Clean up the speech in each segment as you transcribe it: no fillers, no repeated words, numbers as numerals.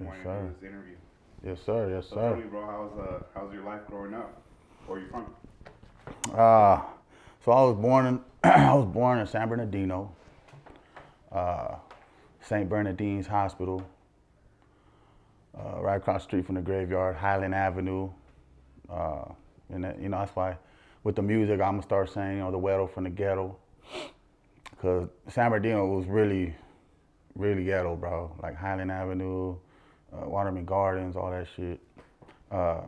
Yes, wanted to do sir. this interview. Yes, sir. Yes, So tell sir. me, bro, how's your life growing up? Where are you from? Uh, so I was born in I was born in San Bernardino, St. Bernardine's Hospital, right across the street from the graveyard, Highland Avenue. Uh, and that, that's why with the music I'm gonna start saying, the ghetto from the ghetto, because San Bernardino was really, really ghetto, bro. Like Highland Avenue, Waterman Gardens, all that shit. Uh,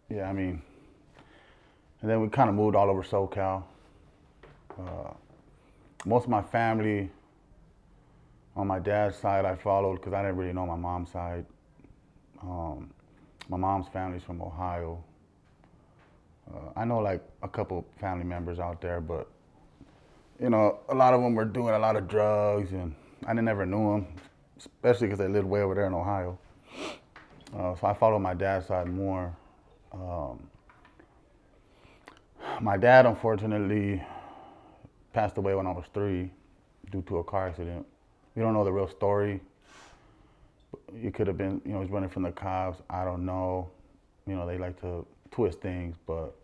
yeah, I mean, and then we kind of moved all over SoCal. Uh, Most of my family on my dad's side I followed because I didn't really know my mom's side. Um, my mom's family's from Ohio. I know like a couple family members out there, but a lot of them were doing a lot of drugs, and I never knew them, especially because they lived way over there in Ohio. So I followed my dad's side more. Um, my dad, unfortunately, passed away when I was 3 due to a car accident. We don't know the real story. It could have been, he's running from the cops. I don't know. They like to twist things, but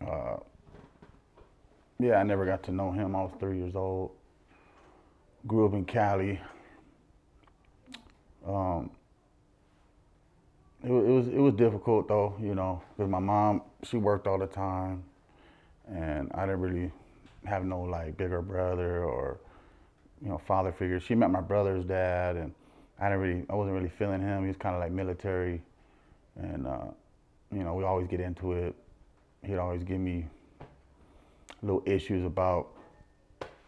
uh, yeah, I never got to know him. I was 3 years old. Grew up in Cali. Um, it was difficult though, because my mom, she worked all the time, and I didn't really have no like bigger brother or father figure. She met my brother's dad, and I wasn't really feeling him. He was kind of like military, and we always get into it. He'd always give me little issues about,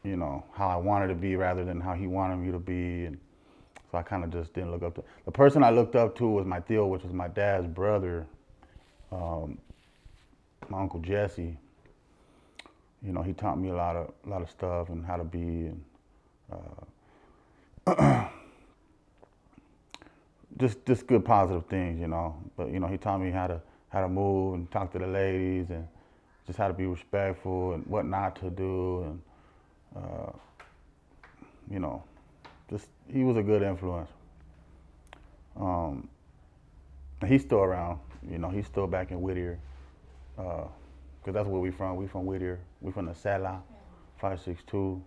how I wanted to be rather than how he wanted me to be, and so I kind of just didn't look up to. The person I looked up to was my Theo, which was my dad's brother, um, my uncle Jesse. He taught me a lot of stuff and how to be, and just good positive things. But he taught me how to move and talk to the ladies, and just how to be respectful and what not to do, and uh, you know, just he was a good influence. Um, he's still around. He's still back in Whittier, because that's where we from. We from Whittier. We from the Sala, 562.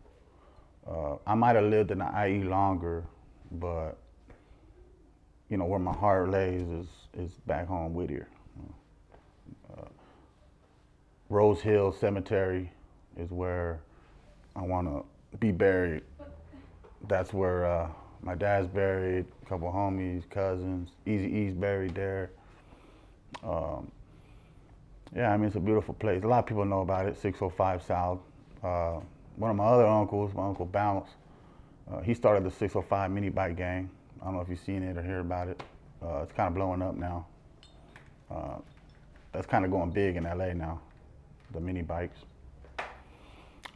I might have lived in the IE longer, but where my heart lays is back home, Whittier. Uh, Rose Hill Cemetery is where I want to be buried. That's where my dad's buried, a couple homies, cousins. Easy E's buried there. Um, yeah, I mean, it's a beautiful place. A lot of people know about it, 605 South. Uh, One of my other uncles, my Uncle Bounce, he started the 605 mini bike gang. I don't know if you've seen it or heard about it. It's kind of blowing up now. Uh, that's kind of going big in LA now, the mini bikes.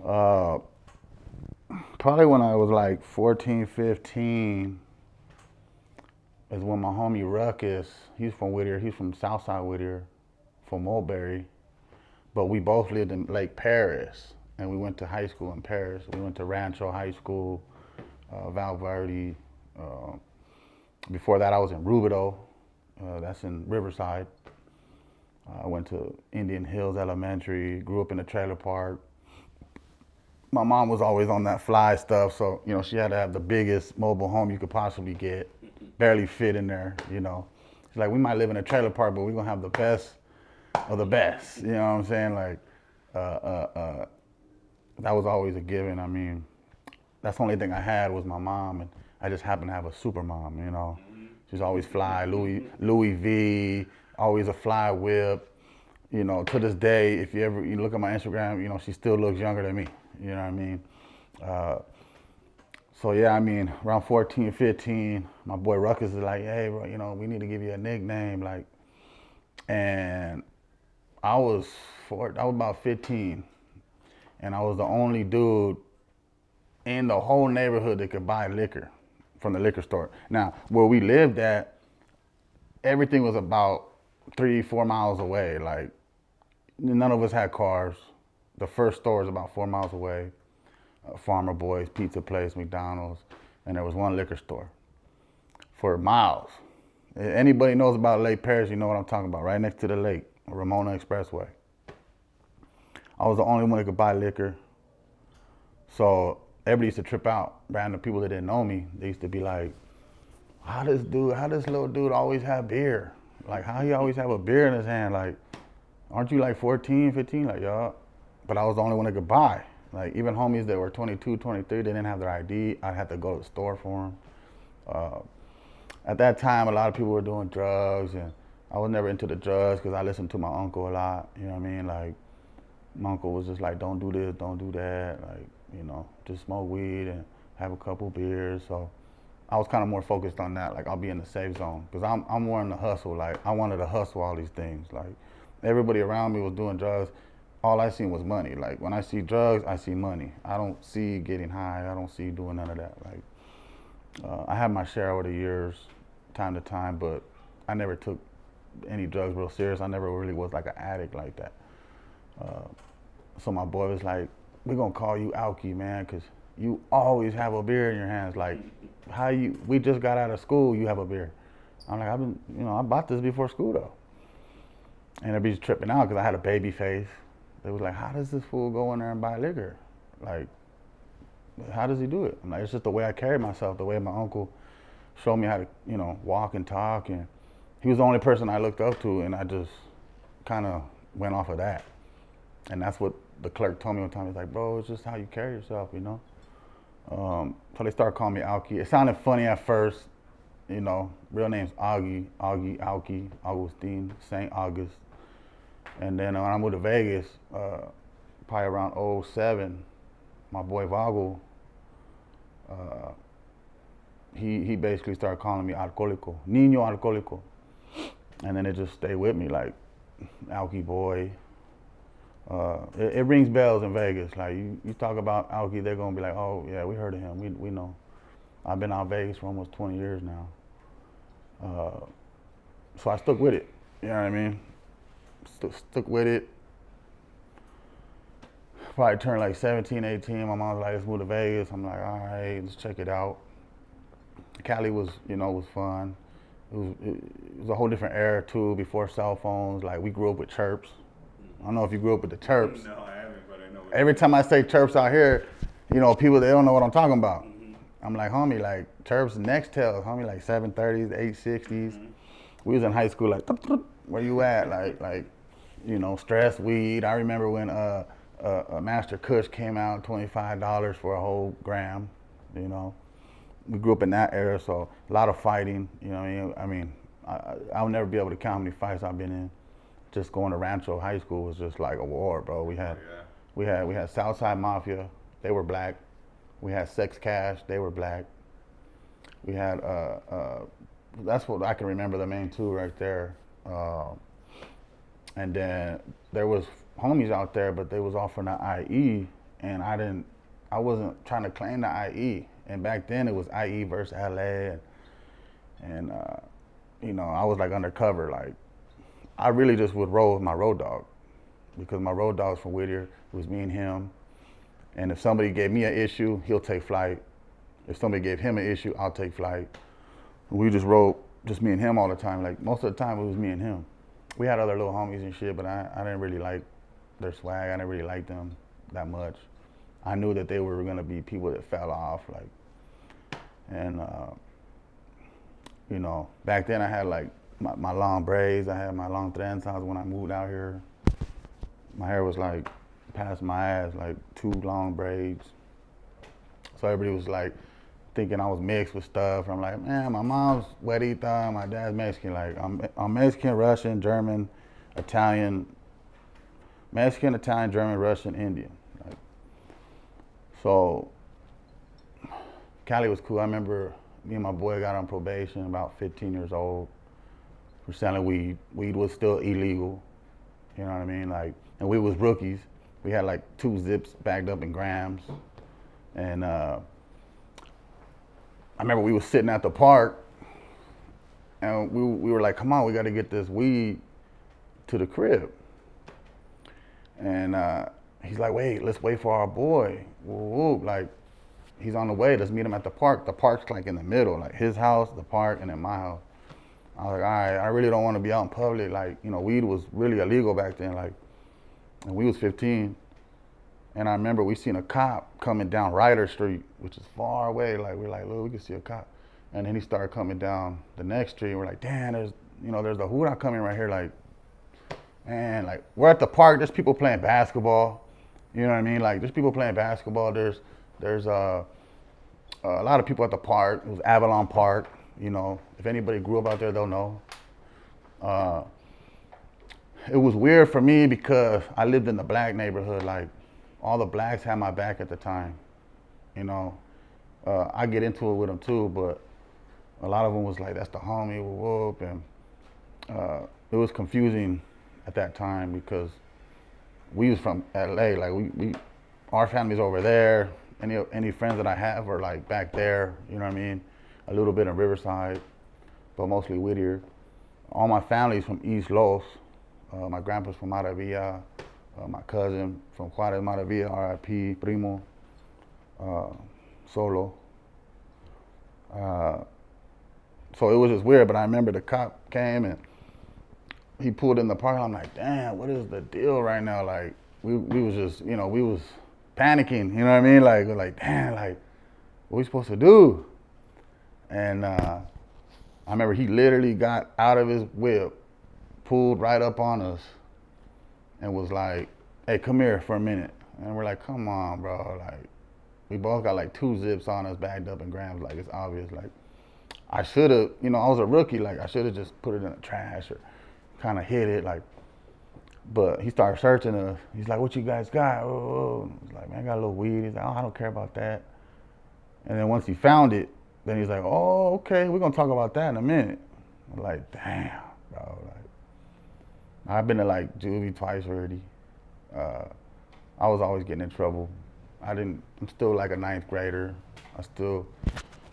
Uh, Probably when I was like 14, 15 is when my homie Ruckus, he's from Whittier, he's from Southside Whittier, from Mulberry, but we both lived in Lake Paris, and we went to high school in Paris. We went to Rancho High School, Val Verde. Uh, Before that, I was in Rubidoux, that's in Riverside. I went to Indian Hills Elementary, grew up in a trailer park. My mom was always on that fly stuff, so she had to have the biggest mobile home you could possibly get. Barely fit in there. She's like, we might live in a trailer park, but we're gonna have the best of the best. You know what I'm saying? Like, uh, uh, uh, that was always a given. I mean, that's the only thing I had was my mom, and I just happened to have a super mom. She's always fly, Louis V, always a fly whip. To this day, if you look at my Instagram, she still looks younger than me. You know what I mean? Uh, so yeah, I mean, around 14, 15, my boy Ruckus is like, hey, bro, we need to give you a nickname, like, and I was about 15, and I was the only dude in the whole neighborhood that could buy liquor from the liquor store. Now, where we lived at, everything was about 3, 4 miles away. Like, none of us had cars. The first store was about 4 miles away. Farmer Boys, pizza place, McDonald's, and there was one liquor store. for miles. Anybody knows about Lake Paris, you know what I'm talking about, right next to the lake, Ramona Expressway. I was the only one that could buy liquor. So everybody used to trip out. Random people that didn't know me, they used to be like, how this little dude always have beer? Like, how he always have a beer in his hand? Like, aren't you like 14, 15? Like, yeah. But I was the only one that could buy. Like, even homies that were 22, 23, they didn't have their ID. I had to go to the store for them. At that time, a lot of people were doing drugs, and I was never into the drugs because I listened to my uncle a lot. You know what I mean? Like, my uncle was just like, don't do this, don't do that. Like, you know, just smoke weed and have a couple beers. So I was kind of more focused on that. Like, I'll be in the safe zone because I'm more in the hustle. Like, I wanted to hustle all these things. Like, everybody around me was doing drugs. All I seen was money. Like, when I see drugs, I see money. I don't see getting high. I don't see doing none of that. Like, I had my share over the years, time to time, but I never took any drugs real serious. I never really was like an addict like that. So my boy was like, we're gonna call you Alki, man, because you always have a beer in your hands. Like, we just got out of school, you have a beer. I'm like, I bought this before school though. And everybody's tripping out because I had a baby face. They was like, how does this fool go in there and buy liquor? Like, how does he do it? I'm like, it's just the way I carry myself, the way my uncle showed me how to, walk and talk. And he was the only person I looked up to, and I just kind of went off of that. And that's what the clerk told me one time. He's like, bro, it's just how you carry yourself, So they started calling me Alki. It sounded funny at first, real name's Alqui, Agustine, St. August. And then when I moved to Vegas, probably around '07, my boy Vago, he basically started calling me alcohólico, niño alcohólico. And then it just stayed with me, like AlcqiBoy. It rings bells in Vegas. Like, you talk about Alki, they're gonna be like, oh yeah, we heard of him, we know. I've been out Vegas for almost 20 years now. So I stuck with it, you know what I mean? Stuck with it. Probably turned like 17, 18. My mom was like, let's move to Vegas. I'm like, all right, let's check it out. Cali was fun. It was a whole different era too, before cell phones. Like, we grew up with chirps. I don't know if you grew up with the chirps. No, I haven't, but I know. Every time I say chirps out here, people, they don't know what I'm talking about. Mm-hmm. I'm like, homie, like chirps, Nextels, homie, like 730s, 860s. Mm-hmm. We was in high school, like, where you at? Like, stress weed. I remember when a Master Kush came out, $25 for a whole gram. We grew up in that era, so a lot of fighting. I'll never be able to count how many fights I've been in. Just going to Rancho High School was just like a war, bro. We had Southside Mafia, they were black. We had Sex Cash, they were black. We had that's what I can remember, the main two right there. And then there was homies out there, but they was offering the IE, and I wasn't trying to claim the IE. And back then it was IE versus LA, and I was like undercover. Like, I really just would roll with my road dog, because my road dog's from Whittier. It was me and him. And if somebody gave me an issue, he'll take flight. If somebody gave him an issue, I'll take flight. We just rode, just me and him all the time. Like, most of the time it was me and him. We had other little homies and shit, but I didn't really like their swag. I didn't really like them that much. I knew that they were gonna be people that fell off, like, and back then I had like my long braids. I had my long trenzas when I moved out here. My hair was like past my ass, like 2 long braids. So everybody was like thinking I was mixed with stuff. I'm like, man, my mom's Huerita, my dad's Mexican. Like, I'm Mexican, Russian, German, Italian, German, Russian, Indian. Like, so Cali was cool. I remember me and my boy got on probation, about 15 years old, for selling weed. Weed was still illegal, you know what I mean? Like, and we was rookies. We had like 2 zips bagged up in grams. And I remember we was sitting at the park, and we were like, come on, we gotta get this weed to the crib. And he's like, wait, let's wait for our boy. Woo, woo. Like, he's on the way. Let's meet him at the park. The park's like in the middle, like his house, the park, and then my house. I was like, all right, I really don't want to be out in public. Like, you know, weed was really illegal back then. Like, and we was 15. And I remember we seen a cop coming down Ryder Street, which is far away. Like, we're like, look, we can see a cop. And then he started coming down the next street. We're like, damn, there's a hoorah coming right here. Like, man, like, we're at the park. There's people playing basketball. You know what I mean? Like, there's people playing basketball. There's a lot of people at the park. It was Avalon Park. You know, if anybody grew up out there, they'll know. It was weird for me because I lived in the black neighborhood. Like, all the blacks had my back at the time. You know, I get into it with them too, but a lot of them was like, "That's the homie, whoop," and it was confusing at that time because we was from LA. Like, our family's over there. Any friends that I have are like back there. You know what I mean? A little bit in Riverside, but mostly Whittier. All my family's from East Los. My grandpa's from Maravilla. My cousin from Juarez Maravilla, R.I.P. Primo, Solo. So it was just weird, but I remember the cop came and he pulled in the parking lot. I'm like, damn, what is the deal right now? Like, we was just, you know, we was panicking, you know what I mean? Like, we're like, damn, like, what we supposed to do? And I remember he literally got out of his whip, pulled right up on us, and was like, hey, come here for a minute. And we're like, come on, bro. Like, we both got like 2 zips on us, bagged up in grams. Like, it's obvious. Like, I should have, you know, I was a rookie. Like, I should have just put it in the trash or kind of hid it. Like, but he started searching us. He's like, what you guys got? Oh, I was like, man, I got a little weed. He's like, oh, I don't care about that. And then once he found it, then he's like, oh, okay, we're going to talk about that in a minute. I'm like, damn, bro. Like, I've been to like juvie twice already. I was always getting in trouble. I'm still like a 9th grader. I still,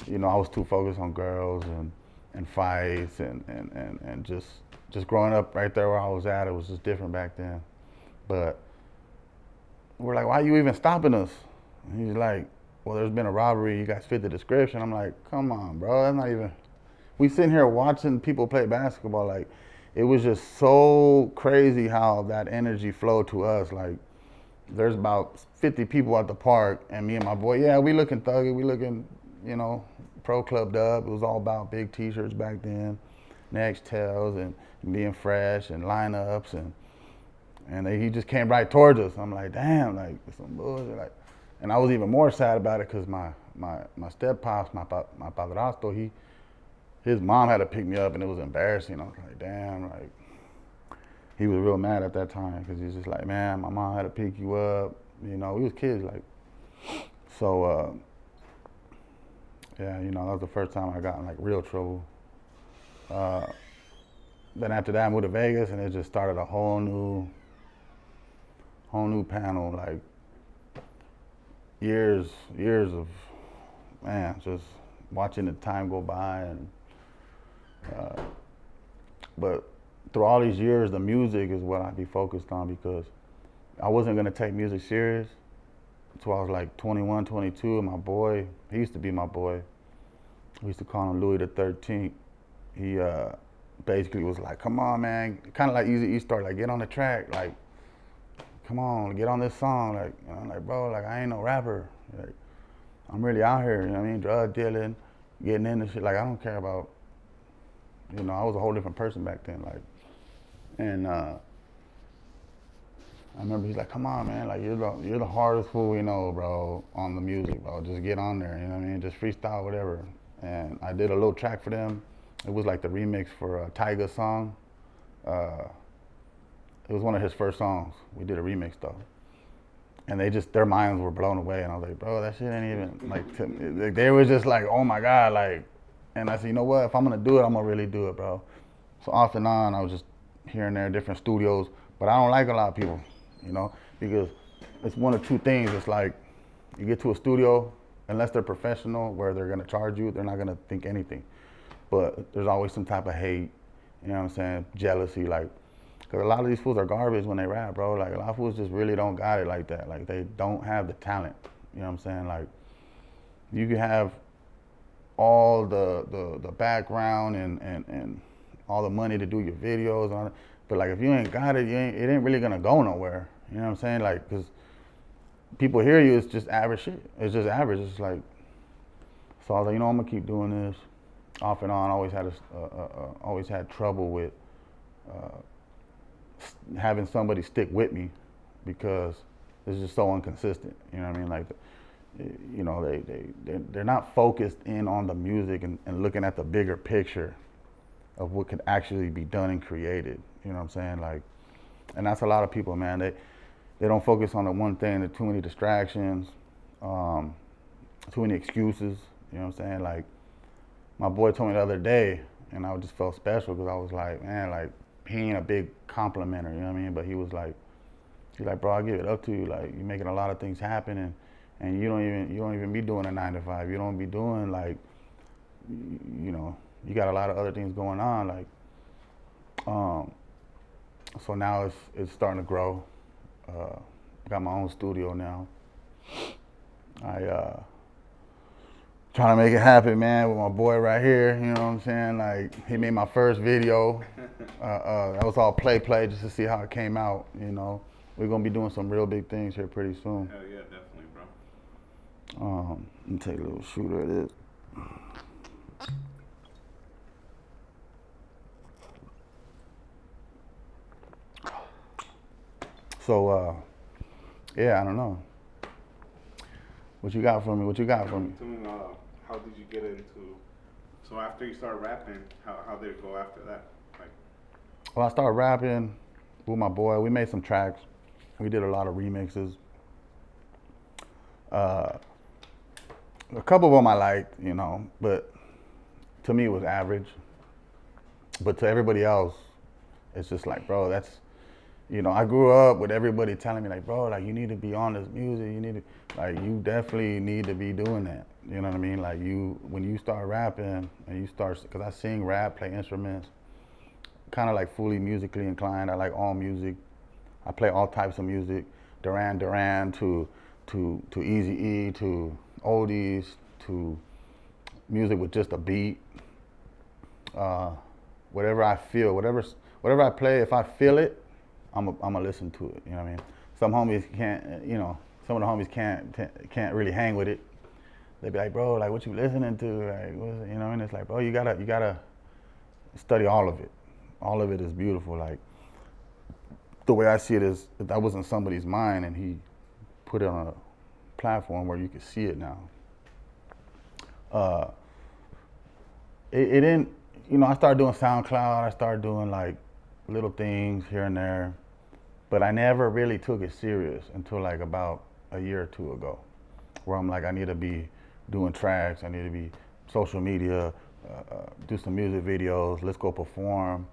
you know, I was too focused on girls and fights and just growing up right there where I was at. It was just different back then. But we're like, why are you even stopping us? And he's like, well, there's been a robbery. You guys fit the description. I'm like, come on, bro. That's not even. We sitting here watching people play basketball. Like, it was just so crazy how that energy flowed to us. Like, there's about 50 people at the park, and me and my boy, yeah, we looking thuggy. We looking, you know, pro clubbed up. It was all about big T-shirts back then, Nextels and being fresh and lineups and he just came right towards us. I'm like, damn, like, it's some bullshit. Like, and I was even more sad about it because my step pops, my padrastro, his mom had to pick me up, and it was embarrassing. I was like, damn, like, he was real mad at that time because he was just like, man, my mom had to pick you up. You know, we was kids, like, so, yeah, you know, that was the first time I got in like real trouble. Then after that, I moved to Vegas, and it just started a whole new panel, like years of, man, just watching the time go by. And but through all these years, the music is what I'd be focused on because I wasn't gonna take music serious until I was like 21, 22. And my boy, he used to be my boy. We used to call him Louis the 13th. He basically was like, come on, man, kind of like Easy E started, like, get on the track, like, come on, get on this song. Like, you know, I'm like, bro, like, I ain't no rapper. Like, I'm really out here, you know what I mean? Drug dealing, getting into shit. Like, I don't care about, you know, I was a whole different person back then. Like, and I remember he's like, come on, man, like, you're the hardest fool we know, bro, on the music, bro. Just get on there, you know what I mean? Just freestyle, whatever. And I did a little track for them. It was like the remix for a Tyga song. It was one of his first songs. We did a remix though. And their minds were blown away. And I was like, bro, that shit ain't even, like, they were just like, oh my God, like, and I said, you know what, if I'm gonna do it, I'm gonna really do it, bro. So off and on, I was just here and there, different studios, but I don't like a lot of people, you know, because it's one of two things. It's like, you get to a studio, unless they're professional, where they're gonna charge you, they're not gonna think anything. But there's always some type of hate, you know what I'm saying, jealousy, like, because a lot of these fools are garbage when they rap, bro. Like, a lot of fools just really don't got it like that. Like, they don't have the talent, you know what I'm saying? Like, You can have all the background and all the money to do your videos on it, but like if you ain't got it, it ain't really gonna go nowhere. You know what I'm saying? Like, cause people hear you, it's just average shit. It's just average. It's like, so I was like, you know, I'm gonna keep doing this off and on. Always had trouble with having somebody stick with me because it's just so inconsistent. You know what I mean? Like, you know, they're not focused in on the music and looking at the bigger picture of what could actually be done and created. You know what I'm saying? Like, and that's a lot of people, man. They don't focus on the one thing. There's too many distractions, too many excuses. You know what I'm saying? Like, my boy told me the other day, and I just felt special because I was like, man, like, he ain't a big complimenter, you know what I mean? But he's like, bro, I give it up to you. Like, you're making a lot of things happen, and you don't even be doing a 9 to 5. You don't be doing like, you know, you got a lot of other things going on. Like, so now it's starting to grow. Got my own studio now. I trying to make it happen, man, with my boy right here. You know what I'm saying? Like, he made my first video. That was all play just to see how it came out. You know, we're gonna be doing some real big things here pretty soon. Hell yeah, definitely, bro. Let me take a little shooter of this. So, yeah, I don't know. What you got for me? What you got for me? Tell me, how did you get into? So after you started rapping, how did it go after that? Like, Well, I started rapping with my boy. We made some tracks. We did a lot of remixes. A couple of them I liked, you know, but to me it was average. But to everybody else, it's just like, bro, that's, you know, I grew up with everybody telling me like, bro, like, you need to be on this music. You need to, like, you definitely need to be doing that. You know what I mean? Like, when you start rapping and you start, because I sing, rap, play instruments, kind of like fully musically inclined. I like all music. I play all types of music, Duran Duran to Eazy-E to oldies to music with just a beat. Whatever I feel, whatever I play, if I feel it, I'm a listen to it. You know what I mean? Some homies can't, you know, some of the homies can't really hang with it. They be like, bro, like, what you listening to? Like, what is it? You know, and it's like, bro, you gotta study all of it. All of it is beautiful. Like, the way I see it is, that was in somebody's mind, and he put it on a platform where you can see it now. It didn't, you know, I started doing SoundCloud. I started doing like little things here and there, but I never really took it serious until like about a year or two ago, where I'm like, I need to be doing tracks. I need to be social media, do some music videos. Let's go perform.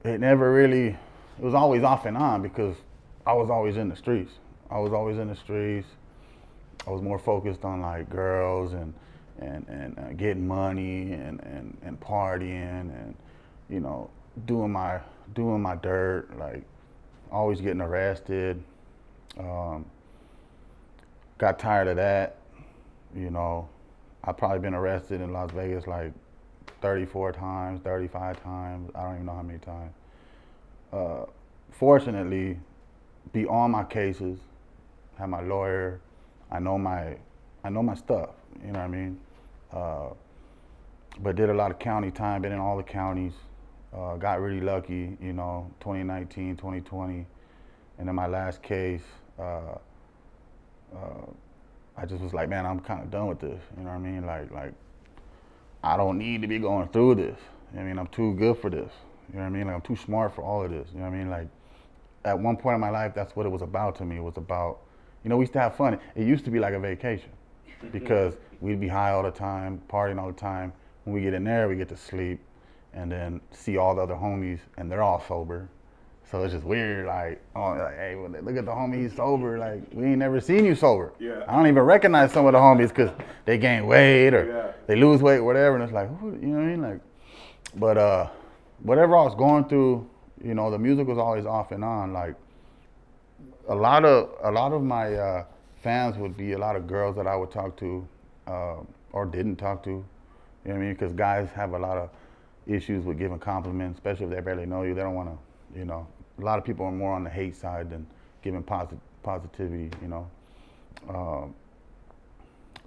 It never really, it was always off and on because I was always in the streets. I was always in the streets. I was more focused on like girls and getting money and partying and, you know, doing my dirt, like always getting arrested. Got tired of that, you know. I've probably been arrested in Las Vegas like 34 times, 35 times. I don't even know how many times. Fortunately, be on my cases, have my lawyer. I know my stuff. You know what I mean? But did a lot of county time. Been in all the counties. Got really lucky. You know, 2019, 2020, and in my last case, I just was like, man, I'm kind of done with this. You know what I mean? Like, I don't need to be going through this. I mean, I'm too good for this. You know what I mean? Like, I'm too smart for all of this. You know what I mean? Like, at one point in my life, that's what it was about to me. It was about, you know, we used to have fun. It used to be like a vacation because we'd be high all the time, partying all the time. When we get in there, we get to sleep and then see all the other homies, and they're all sober. So it's just weird, like, oh, like, hey, well, look at the homie, he's sober. Like, we ain't never seen you sober. Yeah. I don't even recognize some of the homies because they gain weight or Yeah. they lose weight, whatever. And it's like, you know what I mean? Like, but whatever I was going through, you know, the music was always off and on. Like, a lot of my fans would be a lot of girls that I would talk to, or didn't talk to. You know what I mean? Because guys have a lot of issues with giving compliments, especially if they barely know you. They don't want to, you know. A lot of people are more on the hate side than giving positivity, you know. Um,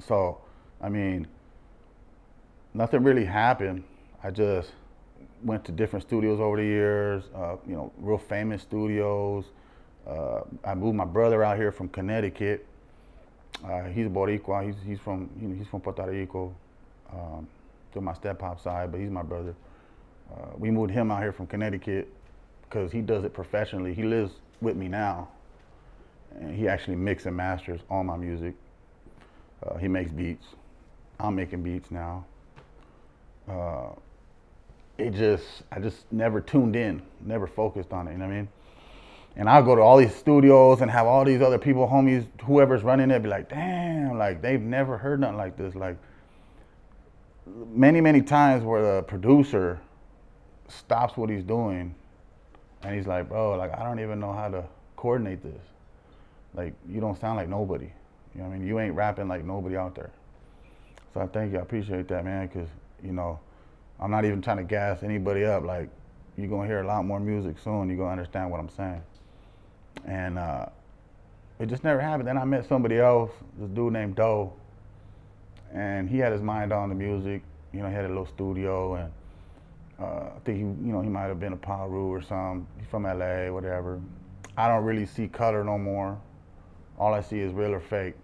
so, I mean, nothing really happened. I just went to different studios over the years, you know, real famous studios. I moved my brother out here from Connecticut. He's Boricua. He's from, you know, he's from Puerto Rico, to my step pop side, but he's my brother. We moved him out here from Connecticut because he does it professionally. He lives with me now, and he actually mixes and masters all my music. He makes beats. I'm making beats now. Uh, I just never tuned in, never focused on it. You know what I mean? And I'll go to all these studios and have all these other people, homies, whoever's running it, be like, damn, like they've never heard nothing like this. Like many times where the producer stops what he's doing and he's like, bro, like I don't even know how to coordinate this. Like you don't sound like nobody. You know what I mean? You ain't rapping like nobody out there. So I thank you. I appreciate that, man, because, you know, I'm not even trying to gas anybody up. Like, you're going to hear a lot more music soon. You're going to understand what I'm saying. And it just never happened. Then I met somebody else, this dude named Doe, and he had his mind on the music. You know, he had a little studio, and I think he might have been a Paru or something. He's from LA, whatever. I don't really see color no more. All I see is real or fake.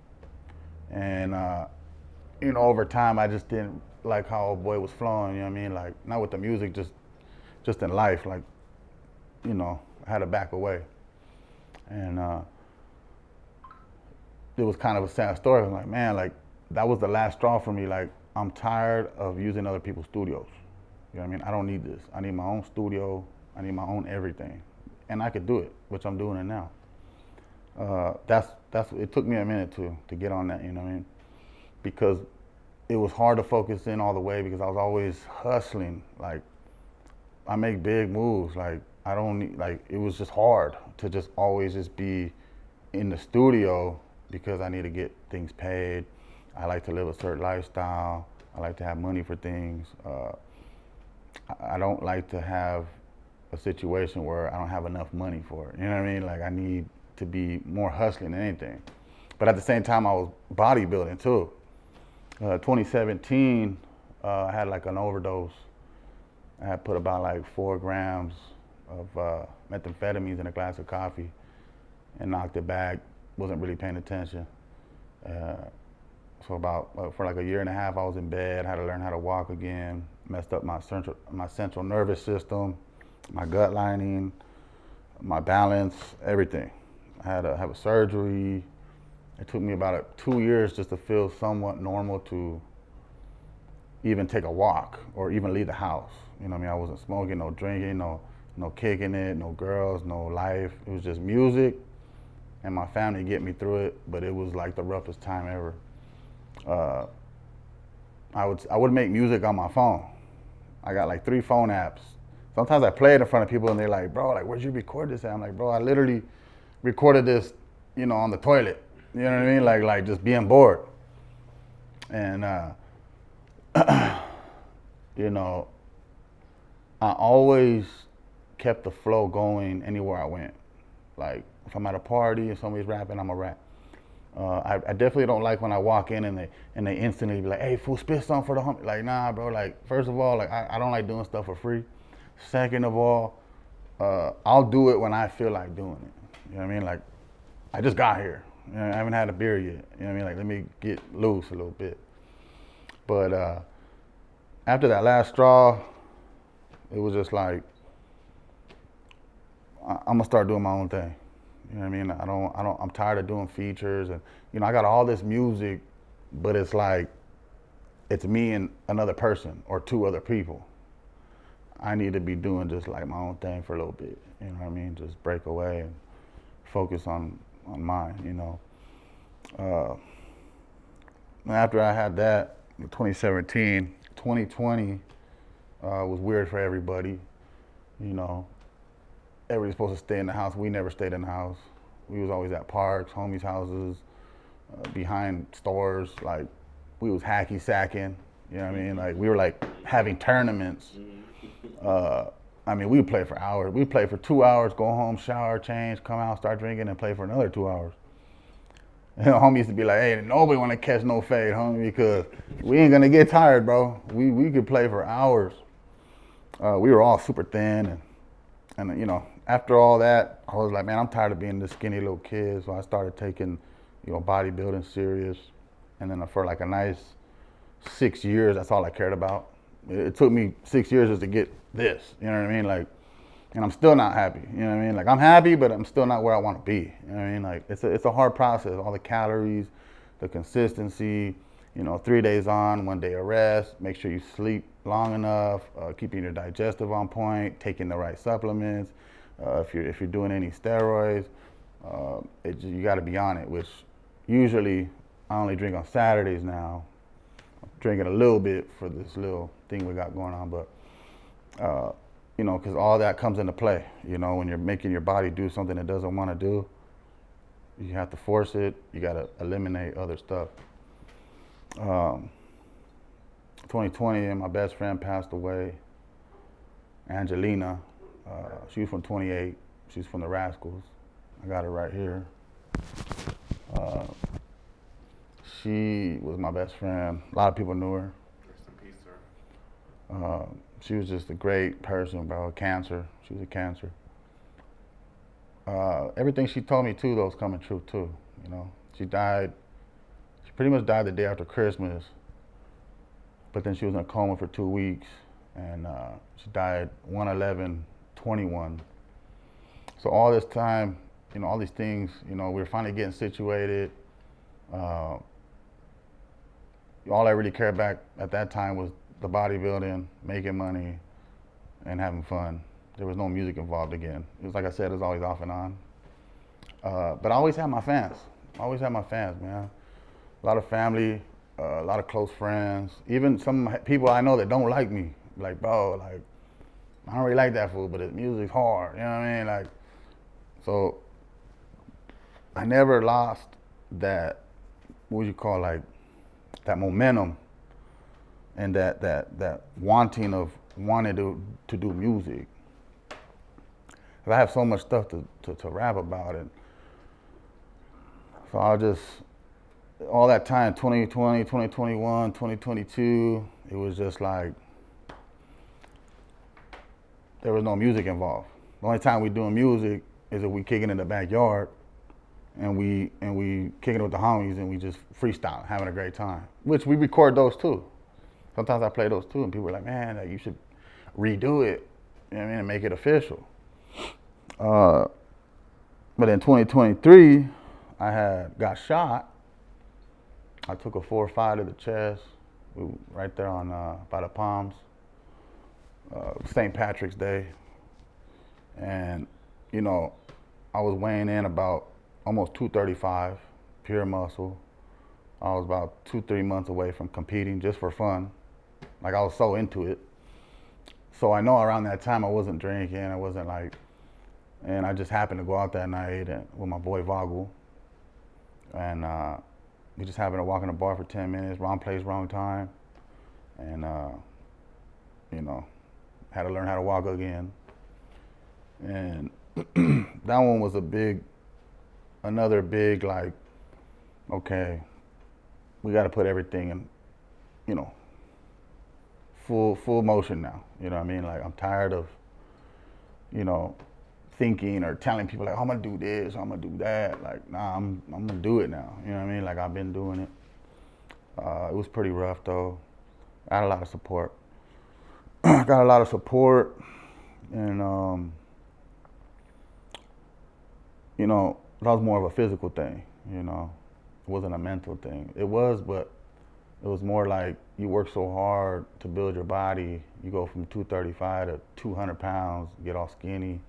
And you know, over time, I just didn't like how old boy was flowing. You know what I mean? Like not with the music, just in life. Like, you know, I had to back away. And it was kind of a sad story. I'm like, man, like that was the last straw for me. Like, I'm tired of using other people's studios. You know what I mean? I don't need this. I need my own studio. I need my own everything. And I could do it, which I'm doing it now. It took me a minute to get on that, you know what I mean? Because it was hard to focus in all the way because I was always hustling. Like, I make big moves. Like, I don't need, like, it was just hard to just always just be in the studio because I need to get things paid. I like to live a certain lifestyle. I like to have money for things. I don't like to have a situation where I don't have enough money for it. You know what I mean? Like, I need to be more hustling than anything. But at the same time, I was bodybuilding too. 2017, I had like an overdose. I had put about like 4 grams of methamphetamines in a glass of coffee and knocked it back. Wasn't really paying attention. So for like a year and a half, I was in bed. Had to learn how to walk again. Messed up my central nervous system, my gut lining, my balance, everything. I had to have a surgery. It took me about 2 years just to feel somewhat normal to even take a walk or even leave the house. You know what I mean? I wasn't smoking, no drinking, no kicking it, no girls, no life. It was just music and my family get me through it, but it was like the roughest time ever. I would make music on my phone. I got like 3 phone apps. Sometimes I play it in front of people and they're like, bro, like, where'd you record this at? I'm like, bro, I literally recorded this, you know, on the toilet. You know what I mean? Like just being bored. And, you know, I always kept the flow going anywhere I went. Like if I'm at a party and somebody's rapping, I'm a rap. I definitely don't like when I walk in and they instantly be like, hey, fool, spit something for the homie. Like, nah, bro. Like, first of all, like I don't like doing stuff for free. Second of all, I'll do it when I feel like doing it. You know what I mean? Like, I just got here. You know, I haven't had a beer yet. You know what I mean? Like, let me get loose a little bit. But after that last straw, it was just like, I'm gonna start doing my own thing. You know what I mean? I'm tired of doing features and, you know, I got all this music, but it's like, it's me and another person or 2 other people. I need to be doing just like my own thing for a little bit. You know what I mean? Just break away and focus on mine, you know. After I had that in 2017, 2020 was weird for everybody. You know, everybody's supposed to stay in the house. We never stayed in the house. We was always at parks, homies' houses. behind stores. Like we was hacky sacking. You know what I mean? Like we were like having tournaments. I mean, we would play for hours. We'd play for 2 hours, go home, shower, change, come out, start drinking, and play for another 2 hours. And homie used to be like, hey, nobody want to catch no fade, homie, because we ain't going to get tired, bro. We could play for hours. We were all super thin. And, you know, after all that, I was like, man, I'm tired of being this skinny little kid. So I started taking, you know, bodybuilding serious. And then for like a nice 6 years, that's all I cared about. It took me 6 years just to get this, you know what I mean? Like, and I'm still not happy, you know what I mean? Like, I'm happy, but I'm still not where I want to be, you know what I mean? Like, it's a hard process. All the calories, the consistency, you know, 3 days on, 1 day of rest, make sure you sleep long enough, keeping your digestive on point, taking the right supplements. If you're doing any steroids, you got to be on it, which usually I only drink on Saturdays now. I'm drinking a little bit for this little thing we got going on, but you know, because all that comes into play. You know, when you're making your body do something it doesn't want to do, you have to force it. You got to eliminate other stuff. 2020, and my best friend passed away, Angelina. She was from 28. She's from the Rascals. I got her right here. She was my best friend. A lot of people knew her. Rest in peace, sir. She was just a great person, bro. Cancer. She was a cancer. Everything she told me too, though, is coming true too. You know, she died. She pretty much died the day after Christmas. But then she was in a coma for 2 weeks, and she died 1/11/21. So all this time, you know, all these things, you know, we were finally getting situated. All I really cared about at that time was the bodybuilding, making money, and having fun. There was no music involved again. It was like I said, it was always off and on. But I always had my fans. I always had my fans, man. A lot of family, a lot of close friends. Even some people I know that don't like me. Like, bro, like, I don't really like that fool, but his music's hard. You know what I mean? Like, so I never lost that, what would you call, like, that momentum and that wanting to do music. 'Cause I have so much stuff to rap about it. So I'll just, all that time, 2020, 2021, 2022, it was just like, there was no music involved. The only time we doing music is if we kicking in the backyard and we kicking it with the homies and we just freestyle, having a great time. Which we record those too. Sometimes I play those too, and people are like, man, like, you should redo it, you know what I mean, and make it official. But in 2023, I got shot. I took a 4-5 to the chest, right there on by the Palms, St. Patrick's Day, and you know, I was weighing in about almost 235, pure muscle. I was about 2-3 months away from competing just for fun. Like, I was so into it. So I know around that time I wasn't drinking, I wasn't like, and I just happened to go out that night with my boy Vogel, and we just happened to walk in the bar for 10 minutes, wrong place, wrong time, and you know, had to learn how to walk again. And that one was another big, like, okay, we got to put everything in, you know, full motion now. You know what I mean? Like, I'm tired of, you know, thinking or telling people like, oh, I'm gonna do this, I'm gonna do that. Like, nah, I'm gonna do it now. You know what I mean? Like, I've been doing it. It was pretty rough though. I had a lot of support. Got a lot of support, and you know, that was more of a physical thing. You know, it wasn't a mental thing. It was, but it was more like you work so hard to build your body. You go from 235 to 200 pounds, get all skinny,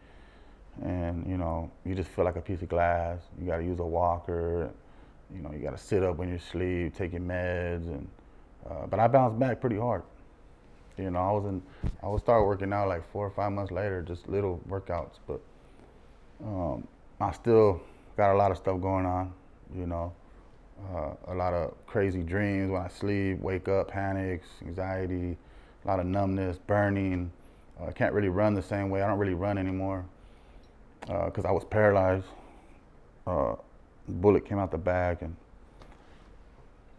and you know, you just feel like a piece of glass. You got to use a walker. You know, you got to sit up when you sleep, take your meds, and but I bounced back pretty hard. You know, I would start working out like 4 or 5 months later, just little workouts, but I still got a lot of stuff going on. You know, A lot of crazy dreams when I sleep, wake up, panics, anxiety, a lot of numbness, burning. I can't really run the same way. I don't really run anymore because I was paralyzed. Bullet came out the back and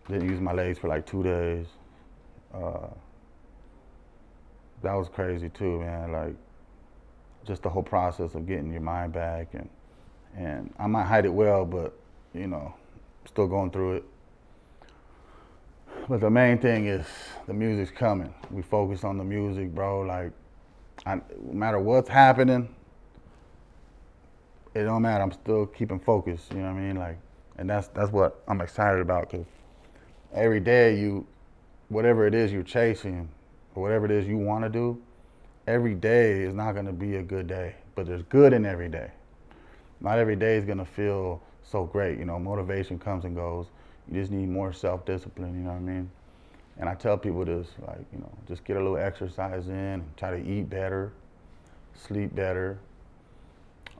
didn't use my legs for like 2 days. Uh, that was crazy too, man. Like just the whole process of getting your mind back and I might hide it well, but you know, still going through it. But the main thing is the music's coming. We focus on the music, bro. Like, no matter what's happening, it don't matter. I'm still keeping focused. You know what I mean? Like, and that's what I'm excited about. Cause every day whatever it is you're chasing, or whatever it is you want to do, every day is not gonna be a good day. But there's good in every day. Not every day is gonna feel so great. You know, motivation comes and goes. You just need more self-discipline. You know what I mean? And I tell people this, like, you know, just get a little exercise in, try to eat better, sleep better,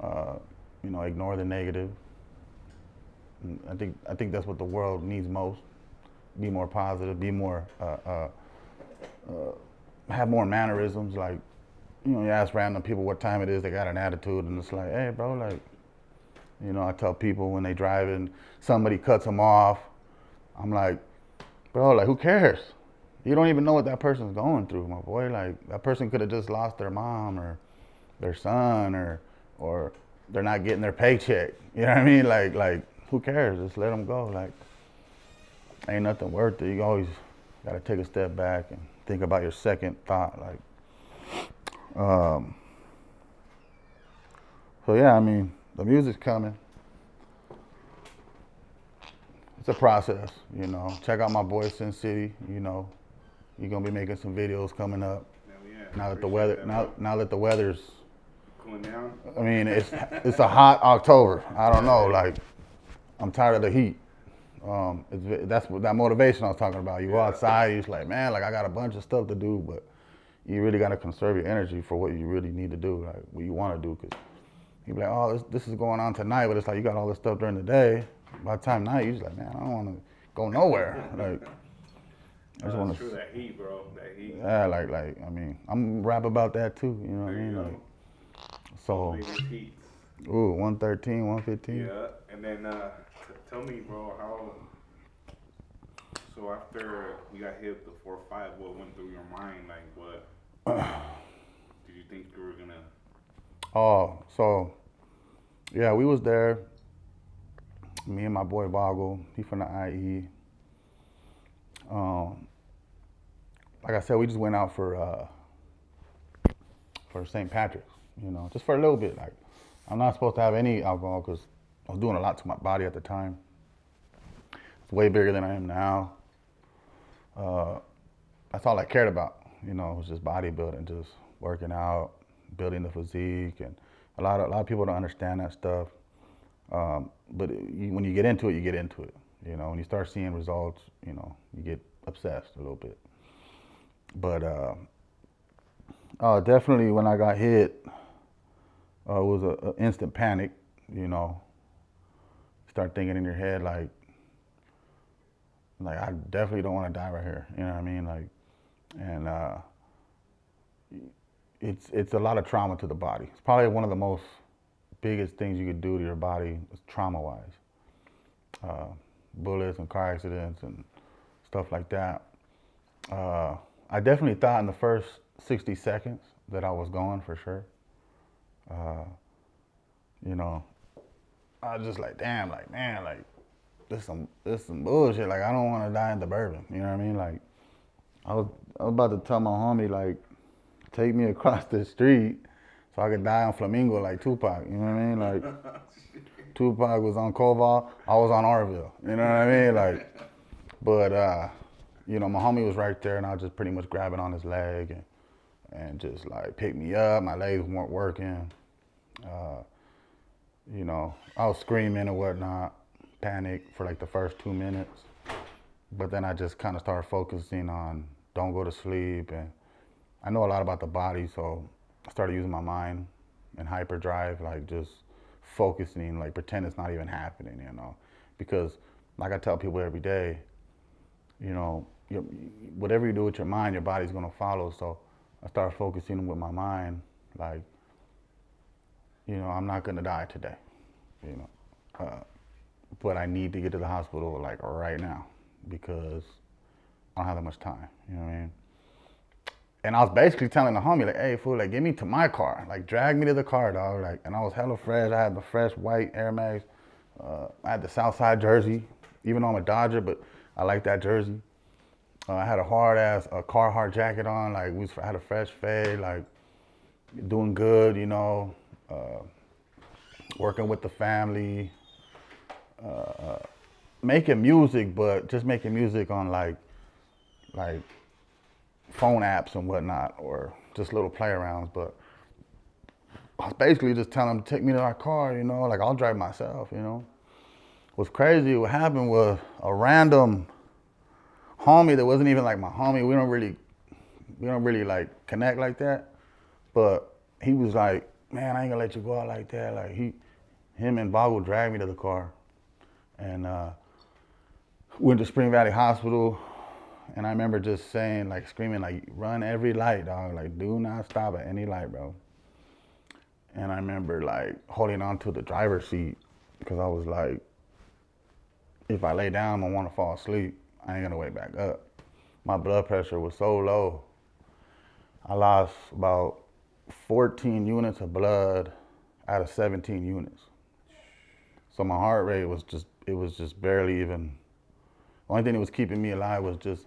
uh, you know, ignore the negative. And I think that's what the world needs most. Be more positive, be more, have more mannerisms. Like, you know, you ask random people what time it is, they got an attitude, and it's like, hey, bro, like, you know, I tell people when they drive and somebody cuts them off, I'm like, bro, like, who cares? You don't even know what that person's going through, my boy. Like, that person could have just lost their mom or their son or they're not getting their paycheck. You know what I mean? Like, who cares? Just let them go. Like, ain't nothing worth it. You always got to take a step back and think about your second thought. Like, so yeah, I mean, the music's coming. It's a process, you know. Check out my boy Sin City. You know, you're gonna be making some videos coming up. Yeah, Now that the appreciate weather, that, bro. now that the weather's, Cooling down. I mean, it's a hot October. I don't know, like, I'm tired of the heat. That's what that motivation I was talking about. You go outside, you're just like, man, like I got a bunch of stuff to do, but you really gotta conserve your energy for what you really need to do, like what you want to do. Cause you be like, oh, this is going on tonight, but it's like you got all this stuff during the day. By the time night, you're just like, man, I don't want to go nowhere. Like, I just want That's to. true. That heat, bro. That heat. Yeah, like I mean, I'm rap about that too. You know what I There you mean? go. Like, Those so, Vegas heats. ooh, 113, 115. Yeah, and then tell me, bro, how? So after you got hit with the 4-5, what went through your mind? Like, what did you think you were gonna? Oh, so yeah, we was there. Me and my boy Boggle, he from the IE. Um, like I said, we just went out for St. Patrick's, you know, just for a little bit. Like, I'm not supposed to have any alcohol because I was doing a lot to my body at the time. It's way bigger than I am now. Uh, that's all I cared about, you know, it was just bodybuilding, just working out, building the physique, and a lot of people don't understand that stuff. But when you get into it, you get into it. You know, when you start seeing results, you know, you get obsessed a little bit. But definitely when I got hit, it was a instant panic. You know, start thinking in your head like I definitely don't want to die right here. You know what I mean? Like, and it's a lot of trauma to the body. It's probably one of the most biggest things you could do to your body is trauma-wise. Uh, Bullets and car accidents and stuff like that. I definitely thought in the first 60 seconds that I was gone for sure. Uh, you know, I was just like, damn, like, man, like, this some bullshit. Like, I don't want to die in the bourbon. You know what I mean? Like, I was about to tell my homie, like, take me across the street so I could die on Flamingo like Tupac. You know what I mean? Like, Tupac was on Koval, I was on Orville. You know what I mean? Like, but you know, my homie was right there, and I was just pretty much grabbing on his leg and just like pick me up. My legs weren't working. Uh, you know, I was screaming and whatnot, panic for like the first 2 minutes. But then I just kind of started focusing on don't go to sleep, and I know a lot about the body, so I started using my mind and hyperdrive, like just focusing, like pretend it's not even happening, you know, because like I tell people every day, you know, whatever you do with your mind, your body's gonna follow. So I started focusing with my mind, like, I'm not gonna die today, you know, but I need to get to the hospital like right now because I don't have that much time. You know what I mean? And I was basically telling the homie, like, hey, fool, like, get me to my car. Like, drag me to the car, dog. Like, and I was hella fresh. I had the fresh white Air Max. I had the Southside jersey, even though I'm a Dodger, but I like that jersey. I had a hard ass Carhartt jacket on. Like, I had a fresh fade, like, doing good, working with the family, making music, but just making music on like phone apps and whatnot, or just little play arounds. But I was basically just telling him to take me to our car, like I'll drive myself. What's crazy, what happened was a random homie that wasn't even like my homie. We don't really like connect like that. But he was like, man, I ain't gonna let you go out like that. Like him and Boggle dragged me to the car and went to Spring Valley Hospital. And I remember just saying, like, screaming, like, run every light, dog. Like, do not stop at any light, bro. And I remember, like, holding on to the driver's seat because I was like, if I lay down, I'm going to want to fall asleep. I ain't going to wake back up. My blood pressure was so low. I lost about 14 units of blood out of 17 units. So my heart rate was just barely even. The only thing that was keeping me alive was just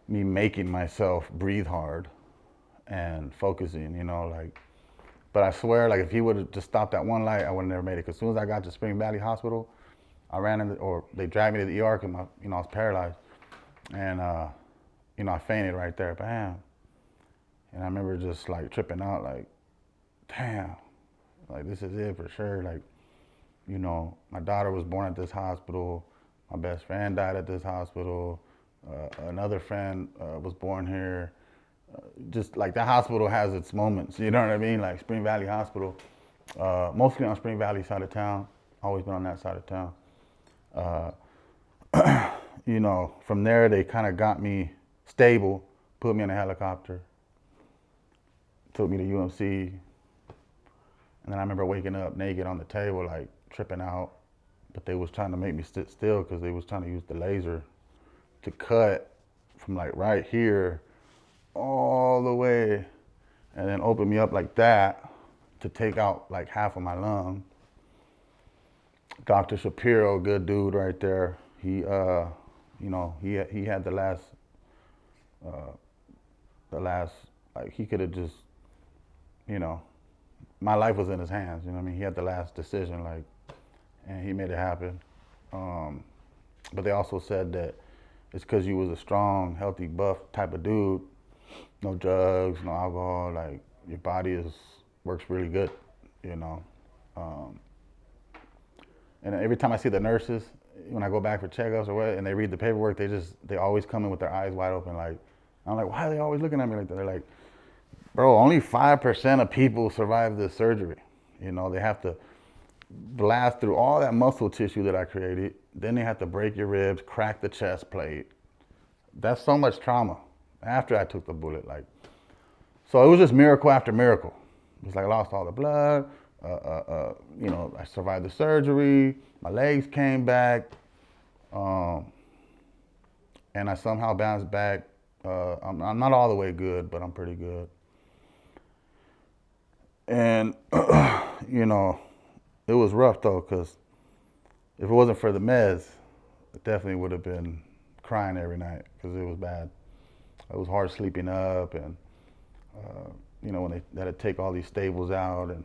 me making myself breathe hard and focusing, like. But I swear, like, if he would have just stopped at one light, I would have never made it. Because as soon as I got to Spring Valley Hospital, I ran in, or they dragged me to the ER because I was paralyzed, and I fainted right there, bam. And I remember just like tripping out, like, damn, like this is it for sure. Like, my daughter was born at this hospital. My best friend died at this hospital. Another friend was born here. Just like that hospital has its moments, you know what I mean? Like Spring Valley Hospital, mostly on Spring Valley side of town. Always been on that side of town. From there they kind of got me stable, put me in a helicopter, took me to UMC, and then I remember waking up naked on the table, like tripping out. But they was trying to make me sit still because they was trying to use the laser to cut from like right here all the way and then open me up like that to take out like half of my lung. Dr. Shapiro, good dude right there. He had the last, like he could have just, my life was in his hands. You know what I mean? He had the last decision, like, and he made it happen. But they also said that it's because you was a strong, healthy, buff type of dude. No drugs, no alcohol. Like your body works really good, And every time I see the nurses, when I go back for checkups or what, and they read the paperwork, they always come in with their eyes wide open. Like, I'm like, why are they always looking at me like that? They're like, bro, only 5% of people survive this surgery. They have to blast through all that muscle tissue that I created. Then they have to break your ribs, crack the chest plate. That's so much trauma after I took the bullet. Like, so it was just miracle after miracle. It's like I lost all the blood. I survived the surgery. My legs came back, and I somehow bounced back. I'm not all the way good, but I'm pretty good. And it was rough though, because if it wasn't for the meds, I definitely would have been crying every night because it was bad. It was hard sleeping up, and when they had to take all these staples out, and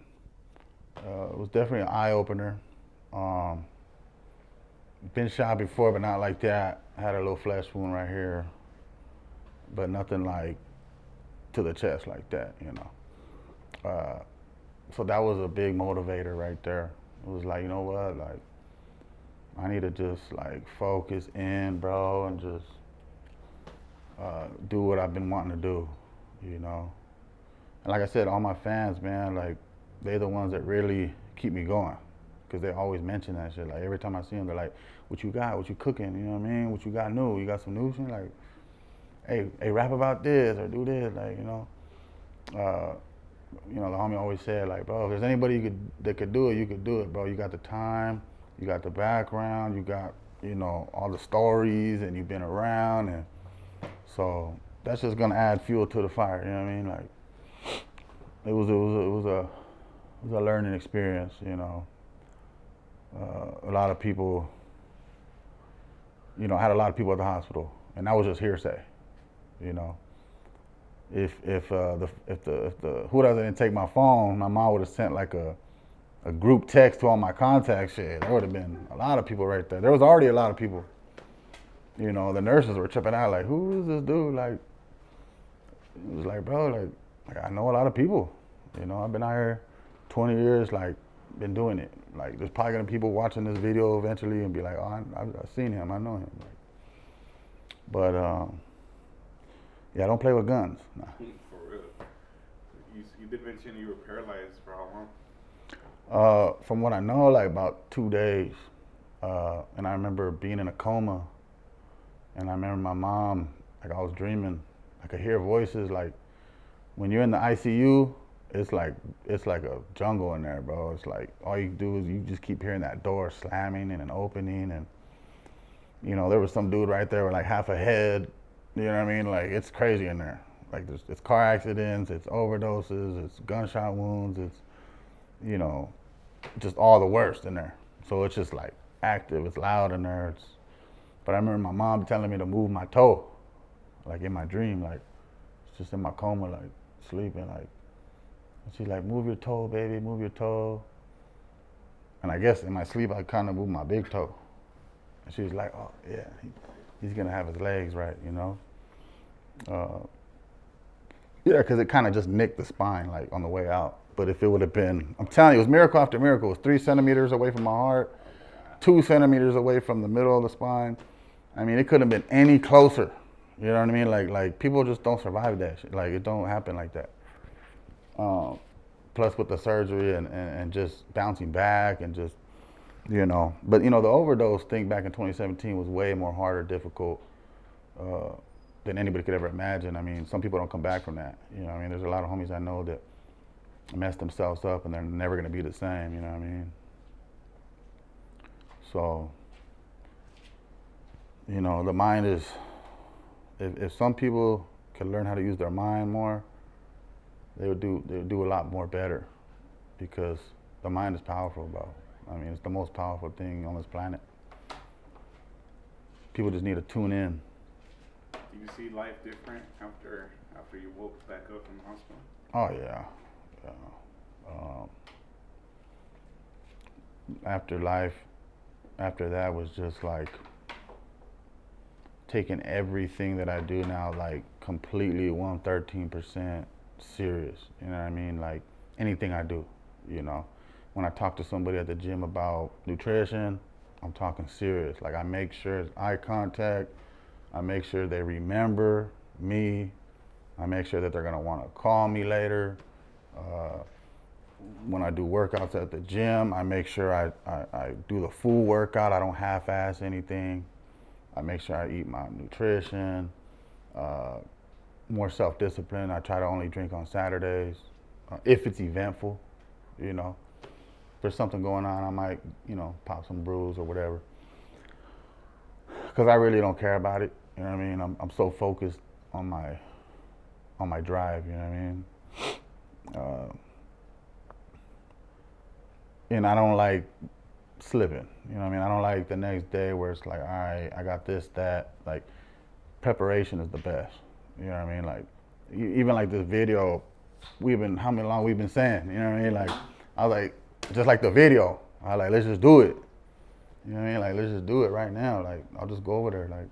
it was definitely an eye opener. Been shot before, but not like that. I had a little flesh wound right here, but nothing like to the chest like that, So that was a big motivator right there. It was like, you know what, like, I need to just like focus in, bro, and just do what I've been wanting to do, And like I said, all my fans, man, like, they're the ones that really keep me going. because they always mention that shit. Like every time I see them, they're like, "What you got? What you cooking? You know what I mean? What you got new? You got some new shit? Like, hey, rap about this or do this, like, you know." Uh, the homie always said, like, bro, if there's anybody that could do it, you could do it, bro. You got the time, you got the background, you got, all the stories, and you've been around, and so that's just gonna add fuel to the fire. You know what I mean? Like, it was a learning experience. A lot of people, I had a lot of people at the hospital, and that was just hearsay. You know, if the who didn't take my phone, my mom would have sent like a group text to all my contact shit. There would have been a lot of people right there. There was already a lot of people. The nurses were tripping out like, who is this dude? Like, it was like, bro, like I know a lot of people. I've been out here 20 years, like, been doing it. Like, there's probably gonna be people watching this video eventually and be like, oh, I've seen him, I know him. Like, but yeah, I don't play with guns. Nah. For real. You did mention you were paralyzed for how long? From what I know, like about 2 days. And I remember being in a coma, and I remember my mom, like, I was dreaming. I could hear voices. Like, when you're in the ICU, it's like a jungle in there, bro. It's like all you do is you just keep hearing that door slamming and an opening, and there was some dude right there with like half a head. You know what I mean? Like, it's crazy in there. Like, it's car accidents, it's overdoses, it's gunshot wounds, it's just all the worst in there. So it's just like active, it's loud in there. But I remember my mom telling me to move my toe, like in my dream, like it's just in my coma, like sleeping, like. And she's like, move your toe, baby, move your toe. And I guess in my sleep, I kind of moved my big toe. And she's like, oh, yeah, he's going to have his legs right, Yeah, because it kind of just nicked the spine, like, on the way out. But if it would have been, I'm telling you, it was miracle after miracle. It was 3 centimeters away from my heart, 2 centimeters away from the middle of the spine. I mean, it couldn't have been any closer. You know what I mean? Like people just don't survive that shit. Like, it don't happen like that. Plus with the surgery and just bouncing back and just, But, the overdose thing back in 2017 was way more harder, difficult than anybody could ever imagine. I mean, some people don't come back from that. I mean, there's a lot of homies I know that mess themselves up and they're never going to be the same, you know what I mean? So, the mind is, if some people could learn how to use their mind more, they would do a lot more better, because the mind is powerful, bro. I mean, it's the most powerful thing on this planet. People just need to tune in. Do you see life different after you woke back up from the hospital? Oh yeah. After that was just like taking everything that I do now, like, completely 113% serious. You know what I mean? Like, anything I do, When I talk to somebody at the gym about nutrition, I'm talking serious. Like, I make sure it's eye contact. I make sure they remember me. I make sure that they're gonna wanna call me later. When I do workouts at the gym, I make sure I do the full workout. I don't half-ass anything. I make sure I eat my nutrition. More self-discipline. I try to only drink on Saturdays. If it's eventful, If there's something going on, I might, pop some brews or whatever. Because I really don't care about it. You know what I mean? I'm so focused on my drive. You know what I mean? And I don't like slipping. You know what I mean? I don't like the next day where it's like, all right, I got this, that. Like, preparation is the best. You know what I mean? Like, even like this video, how long we've been saying, you know what I mean? Like, I was like, just like the video, I was like, let's just do it. You know what I mean? Like, let's just do it right now. Like, I'll just go over there. Like,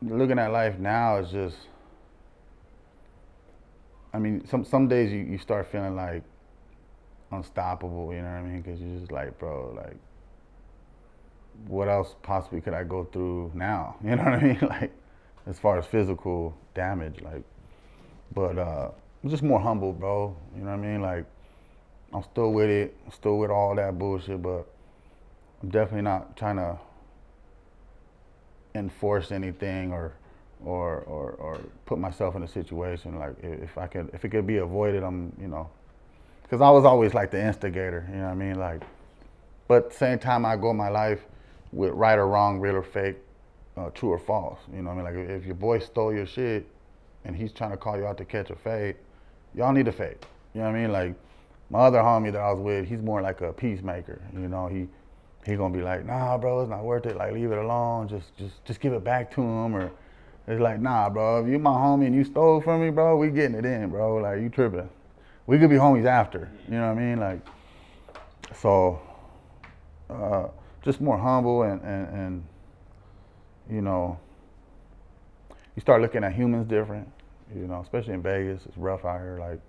looking at life now is just, I mean, some days you start feeling like unstoppable, you know what I mean? Because you're just like, bro, like, what else possibly could I go through now? You know what I mean? Like, as far as physical damage, like, but I'm just more humble, bro. You know what I mean? Like, I'm still with it. I'm still with all that bullshit, but I'm definitely not trying to enforce anything or put myself in a situation like if it could be avoided, because I was always like the instigator, you know what I mean? Like, but at the same time, I go my life with right or wrong, real or fake, true or false. You know what I mean? Like if your boy stole your shit and he's trying to call you out to catch a fade, y'all need a fade. You know what I mean? Like my other homie that I was with, he's more like a peacemaker. You know, he gonna be like, nah, bro, it's not worth it. Like leave it alone. Just give it back to him. Or it's like, nah, bro, if you my homie and you stole from me, bro, we getting it in, bro. Like you tripping. We could be homies after. You know what I mean? Like so. Uh, just more humble and you know, you start looking at humans different, you know, especially in Vegas. It's rough out here. Like,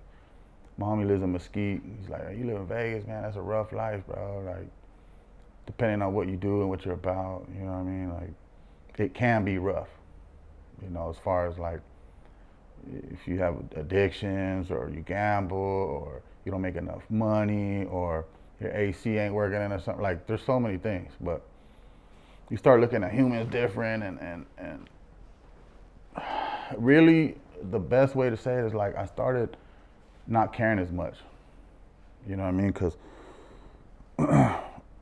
my homie lives in Mesquite. He's like, hey, you live in Vegas, man, that's a rough life, bro. Like, depending on what you do and what you're about, you know what I mean? Like, it can be rough, you know, as far as like, if you have addictions or you gamble or you don't make enough money or your AC ain't working or something. Like, there's so many things, but you start looking at humans different and really the best way to say it is like I started not caring as much. You know what I mean? Because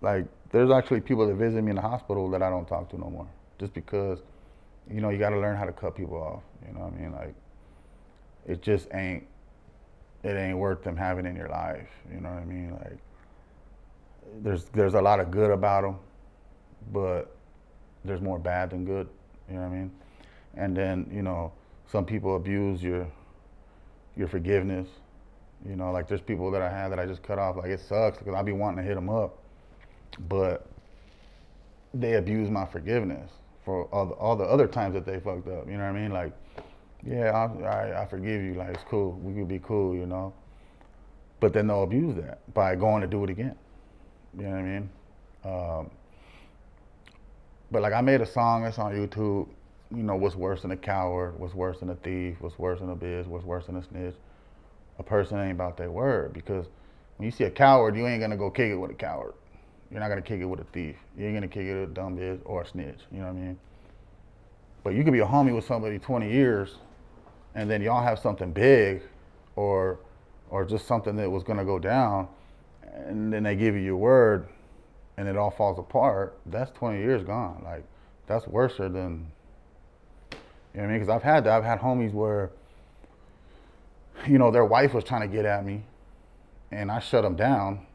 like there's actually people that visit me in the hospital that I don't talk to no more, just because you know you got to learn how to cut people off. You know what I mean? Like it ain't worth them having in your life. You know what I mean? Like there's a lot of good about them, but there's more bad than good. You know what I mean? And then you know some people abuse your forgiveness. You know, like there's people that I have that I just cut off. Like it sucks because I be wanting to hit them up, but they abuse my forgiveness for all the other times that they fucked up. You know what I mean? Like, yeah, I forgive you. Like it's cool. We could be cool. You know. But then they'll abuse that by going to do it again. You know what I mean? Um, but like I made a song that's on YouTube. You know, what's worse than a coward? What's worse than a thief? What's worse than a bitch? What's worse than a snitch? A person ain't about their word, because when you see a coward, you ain't gonna go kick it with a coward. You're not gonna kick it with a thief. You ain't gonna kick it with a dumb bitch or a snitch. You know what I mean? But you could be a homie with somebody 20 years, and then y'all have something big, or just something that was gonna go down, and then they give you your word, and it all falls apart. That's 20 years gone. Like that's worse than, you know what I mean? Because I've had homies where, you know, their wife was trying to get at me, and I shut them down.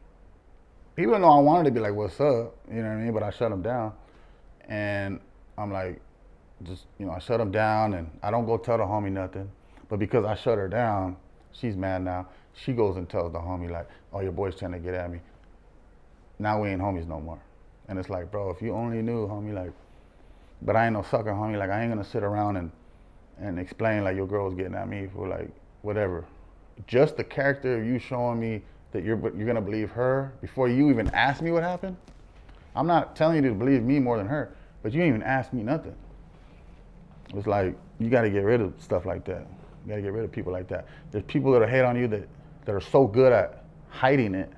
Even though I wanted to be like, "What's up?" You know what I mean? But I shut them down, and I'm like, just you know, I shut them down, and I don't go tell the homie nothing. But because I shut her down, she's mad now. She goes and tells the homie like, "Oh, your boy's trying to get at me." Now we ain't homies no more. And it's like, bro, if you only knew, homie, like, but I ain't no sucker, homie. Like, I ain't gonna sit around and explain like your girl was getting at me for like whatever. Just the character of you showing me that you're gonna believe her before you even ask me what happened. I'm not telling you to believe me more than her, but you ain't even ask me nothing. It's like you got to get rid of stuff like that. You got to get rid of people like that. There's people that hate on you that are so good at hiding it.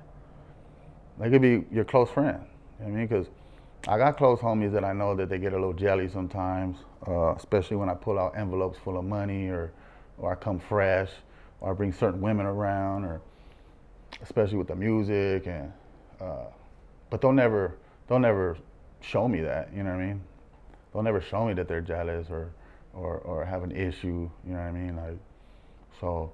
They could be your close friend. You know what I mean? Because I got close homies that I know that they get a little jelly sometimes, especially when I pull out envelopes full of money, or I come fresh, or I bring certain women around, or especially with the music, and but they'll never show me that. You know what I mean? They'll never show me that they're jealous or have an issue. You know what I mean? Like, so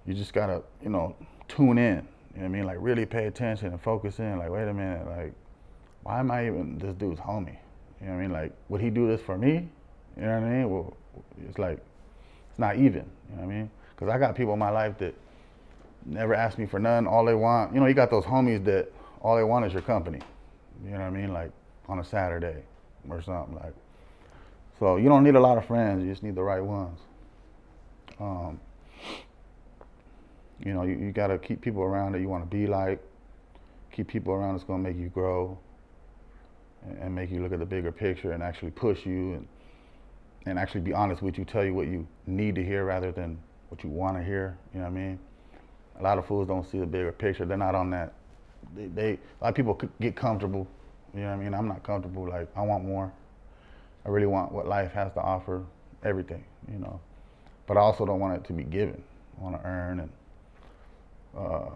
you just gotta, you know, tune in. You know what I mean? Like really pay attention and focus in. Like, wait a minute, like, why am I even this dude's homie? You know what I mean? Like, would he do this for me? You know what I mean? Well, it's like, it's not even. You know what I mean? Because I got people in my life that never ask me for none. All they want, you know, you got those homies that all they want is your company. You know what I mean? Like on a Saturday or something. Like, so you don't need a lot of friends. You just need the right ones. Um, you know, you got to keep people around that you want to be like. Keep people around that's going to make you grow and make you look at the bigger picture and actually push you and actually be honest with you, tell you what you need to hear rather than what you want to hear. You know what I mean? A lot of fools don't see the bigger picture. They're not on that. A lot of people get comfortable. You know what I mean? I'm not comfortable. Like, I want more. I really want what life has to offer, everything, you know. But I also don't want it to be given. I want to earn and uh,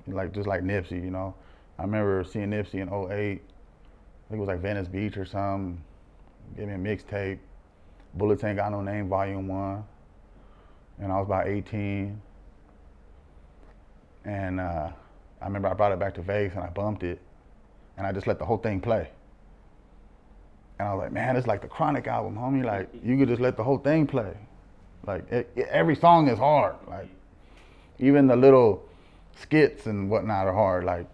like just like Nipsey, you know. I remember seeing Nipsey in '08. I think it was like Venice Beach or something. Gave me a mixtape. Bullets Ain't Got No Name, Volume 1. And I was about 18. And I remember I brought it back to Vegas and I bumped it. And I just let the whole thing play. And I was like, man, it's like the Chronic album, homie. Like, you could just let the whole thing play. Like, every song is hard. Like, even the little skits and whatnot are hard. Like,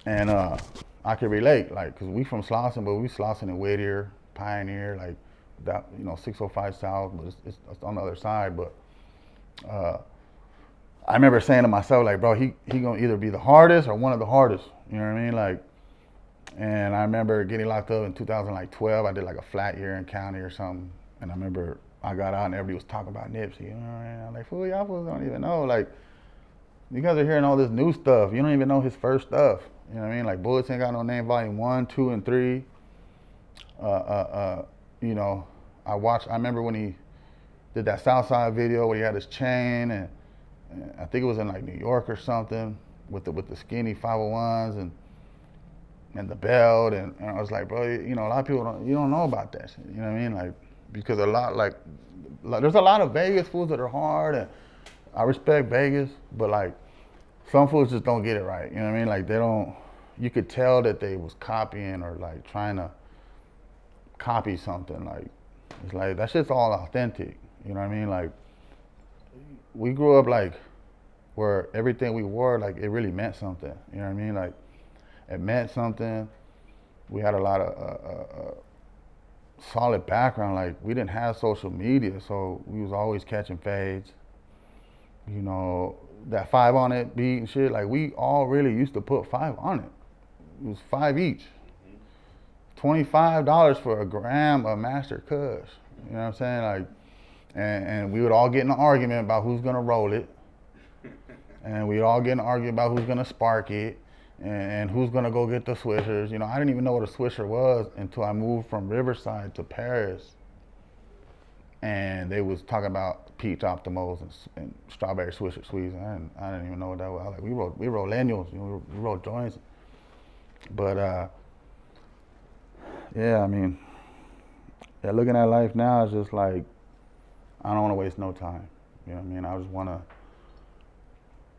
and I could relate. Like, cause we from Slauson, but we Slauson in Whittier, Pioneer, like that, you know, 605 South, but it's on the other side. But I remember saying to myself, like, bro, he gonna either be the hardest or one of the hardest. You know what I mean? Like, and I remember getting locked up in 2012. I did like a flat year in county or something. And I remember I got out and everybody was talking about Nipsey. You know what I mean? I'm like, fool, y'all fools don't even know. Like, you guys are hearing all this new stuff. You don't even know his first stuff. You know what I mean? Like, Bullets Ain't Got No Name, Volume 1, 2, and 3. You know, I remember when he did that Southside video where he had his chain and I think it was in like New York or something with the skinny 501s and the belt and I was like, bro, you know, a lot of people don't know about that shit. You know what I mean? Like, because there's a lot of Vegas fools that are hard and I respect Vegas, but like some fools just don't get it right. You know what I mean? Like you could tell that they was copying or like trying to copy something. Like, it's like that shit's all authentic. You know what I mean? Like, we grew up like where everything we wore, like it really meant something. You know what I mean? Like, it meant something. We had a lot of solid background. Like, we didn't have social media, so we was always catching fades. You know, that 5 on it beat and shit. Like, we all really used to put 5 on it. It was 5 each. $25 for a gram of Master Kush. You know what I'm saying? Like, and we would all get in an argument about who's gonna roll it, and we'd all get in an argument about who's gonna spark it, and who's gonna go get the swishers. You know, I didn't even know what a swisher was until I moved from Riverside to Paris, and they was talking about peach optimals and strawberry swisher sweets. I didn't even know what that was. I was like, we roll annuals, you know, we roll joints, but yeah, I mean, yeah, looking at life now is just like, I don't want to waste no time. You know what I mean? I just want to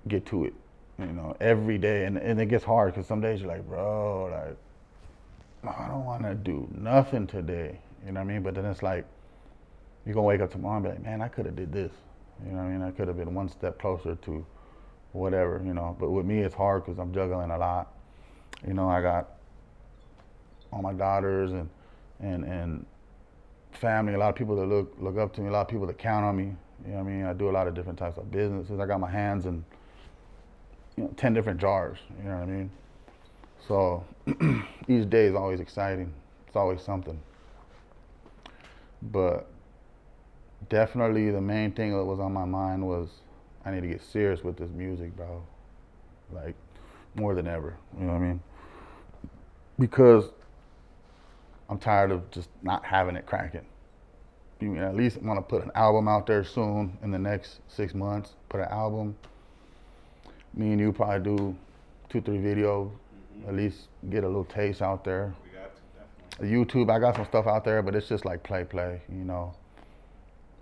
get to it, you know, every day. And it gets hard because some days you're like, bro, like, I don't want to do nothing today. You know what I mean? But then it's like, you're going to wake up tomorrow and be like, man, I could have did this. You know what I mean? I could have been one step closer to whatever, you know. But with me, it's hard because I'm juggling a lot. You know, I got all my daughters and family, a lot of people that look up to me, a lot of people that count on me. You know what I mean? I do a lot of different types of businesses. I got my hands in, you know, 10 different jars. You know what I mean? So each day is always exciting. It's always something. But definitely the main thing that was on my mind was I need to get serious with this music, bro. Like, more than ever. You know what I mean? Because I'm tired of just not having it cracking. You at least want to put an album out there soon in the next 6 months. Put an album. Me and you probably do 2-3 videos. At least get a little taste out there. We got to, definitely. YouTube, I got some stuff out there, but it's just like play. You know,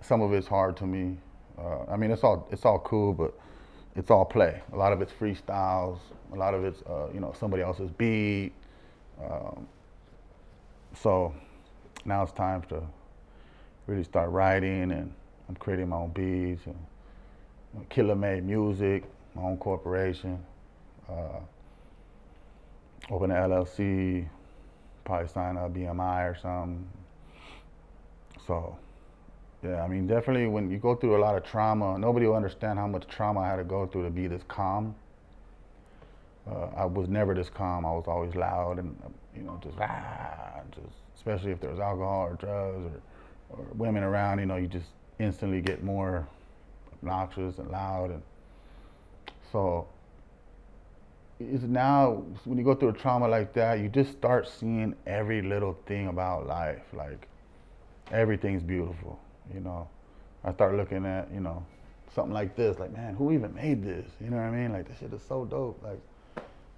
some of it's hard to me. I mean, it's all cool, but it's all play. A lot of it's freestyles. A lot of it's you know, somebody else's beat. So now it's time to really start writing, and I'm creating my own beats. And Killer Made Music, my own corporation. Open an LLC, probably sign a BMI or something. So, yeah, I mean, definitely when you go through a lot of trauma, nobody will understand how much trauma I had to go through to be this calm. I was never this calm. I was always loud and, you know, just especially if there was alcohol or drugs or women around, you know, you just instantly get more obnoxious and loud. And So it's now when you go through a trauma like that, you just start seeing every little thing about life. Like everything's beautiful, you know. I start looking at, you know, something like this, like, man, who even made this? You know what I mean? Like, this shit is so dope. Like,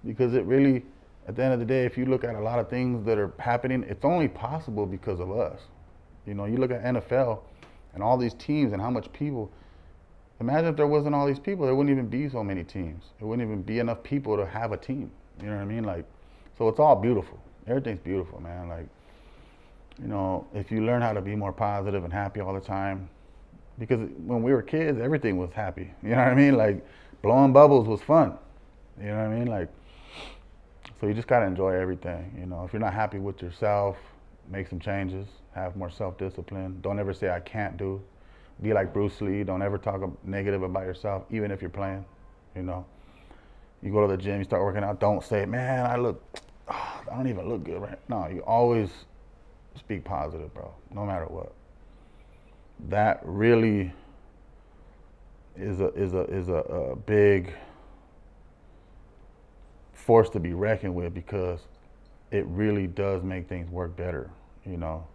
because it really, at the end of the day, if you look at a lot of things that are happening, it's only possible because of us. You know, you look at NFL and all these teams and how much people. Imagine if there wasn't all these people, there wouldn't even be so many teams. There wouldn't even be enough people to have a team. You know what I mean? Like, so it's all beautiful. Everything's beautiful, man. Like, you know, if you learn how to be more positive and happy all the time, because when we were kids, everything was happy. You know what I mean? Like, blowing bubbles was fun. You know what I mean? Like, so you just gotta enjoy everything. You know, if you're not happy with yourself, make some changes. Have more self-discipline. Don't ever say I can't do. Be like Bruce Lee. Don't ever talk negative about yourself, even if you're playing. You know, you go to the gym, you start working out. Don't say, man, I don't even look good, right? No, you always speak positive, bro. No matter what. That really is a big force to be reckoned with, because it really does make things work better. You know,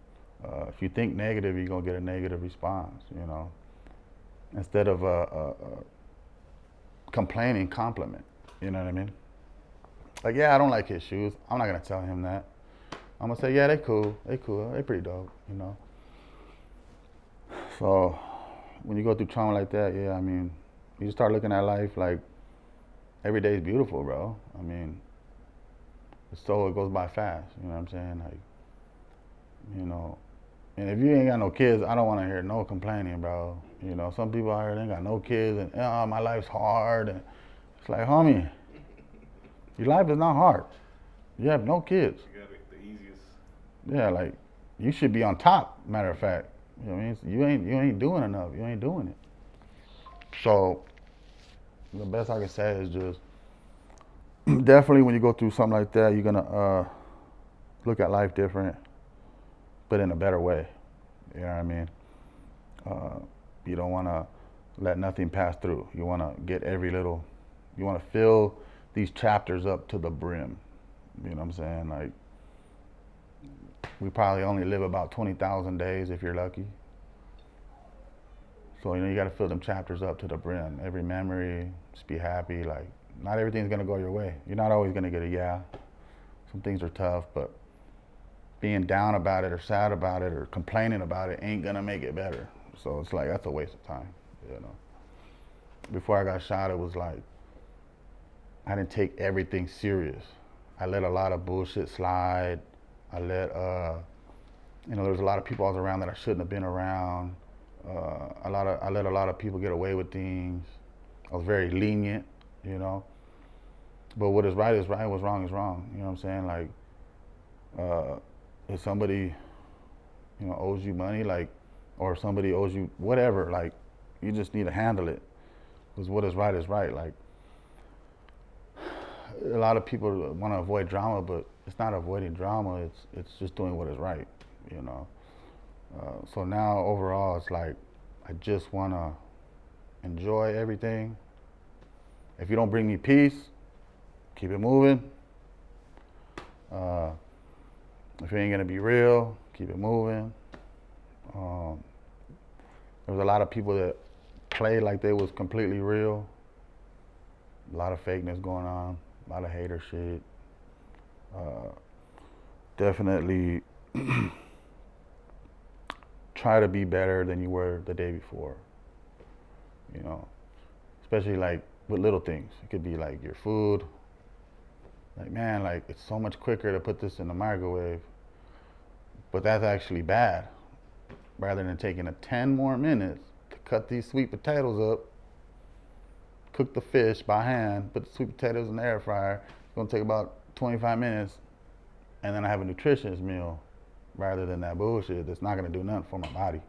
if you think negative, you're gonna get a negative response. You know, instead of complaining, compliment. You know what I mean? Like, yeah, I don't like his shoes. I'm not gonna tell him that. I'm gonna say, yeah, they cool, they pretty dope. You know. So when you go through trauma like that, yeah, I mean, you just start looking at life like every day is beautiful, bro. I mean, so it goes by fast. You know what I'm saying? Like, you know, and if you ain't got no kids, I don't want to hear no complaining, bro. You know, some people out here, they ain't got no kids, and oh, my life's hard. And it's like, homie, your life is not hard. You have no kids. You got it the easiest. Yeah, like, you should be on top, matter of fact. You know what I mean? You ain't doing enough. You ain't doing it. So the best I can say is just definitely when you go through something like that, you're gonna look at life different, but in a better way. You know what I mean? You don't want to let nothing pass through. You want to get every little. You want to fill these chapters up to the brim. You know what I'm saying? Like, we probably only live about 20,000 days if you're lucky. So, you know, you got to fill them chapters up to the brim. Every memory, just be happy. Like, not everything's going to go your way. You're not always going to get a yeah. Some things are tough, but being down about it or sad about it or complaining about it ain't going to make it better. So it's like, that's a waste of time, you know. Before I got shot, it was like, I didn't take everything serious. I let a lot of bullshit slide. I let, you know, there was a lot of people I was around that I shouldn't have been around. I let a lot of people get away with things. I was very lenient, you know. But what is right, what's wrong is wrong. You know what I'm saying? Like, if somebody, you know, owes you money, like, or somebody owes you whatever, like, you just need to handle it. Because what is right. Like, a lot of people want to avoid drama, but it's not avoiding drama. It's just doing what is right, you know. So now overall, it's like, I just want to enjoy everything. If you don't bring me peace, keep it moving. If you ain't gonna be real, keep it moving. There was a lot of people that played like they was completely real. A lot of fakeness going on, a lot of hater shit. Definitely try to be better than you were the day before. You know, especially like with little things. It could be like your food. Like, man, like, it's so much quicker to put this in the microwave, but that's actually bad. Rather than taking 10 more minutes to cut these sweet potatoes up, cook the fish by hand, put the sweet potatoes in the air fryer. It's gonna take about 25 minutes, and then I have a nutritious meal rather than that bullshit that's not gonna do nothing for my body.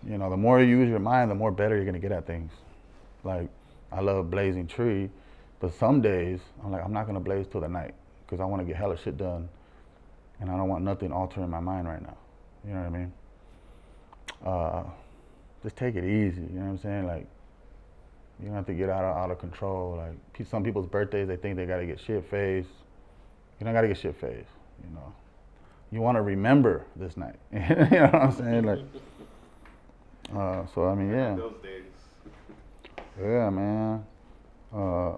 You know, the more you use your mind, the more better you're gonna get at things. Like, I love blazing tree, but some days I'm like, I'm not gonna blaze till the night because I want to get hella shit done, and I don't want nothing altering my mind right now. You know what I mean? just take it easy. You know what I'm saying? Like, you don't have to get out of control. Like, some people's birthdays, they think they gotta get shit faced. You don't gotta get shit faced. You know, you want to remember this night. You know what I'm saying? Like, so I mean, yeah, Those days. yeah, man. Uh,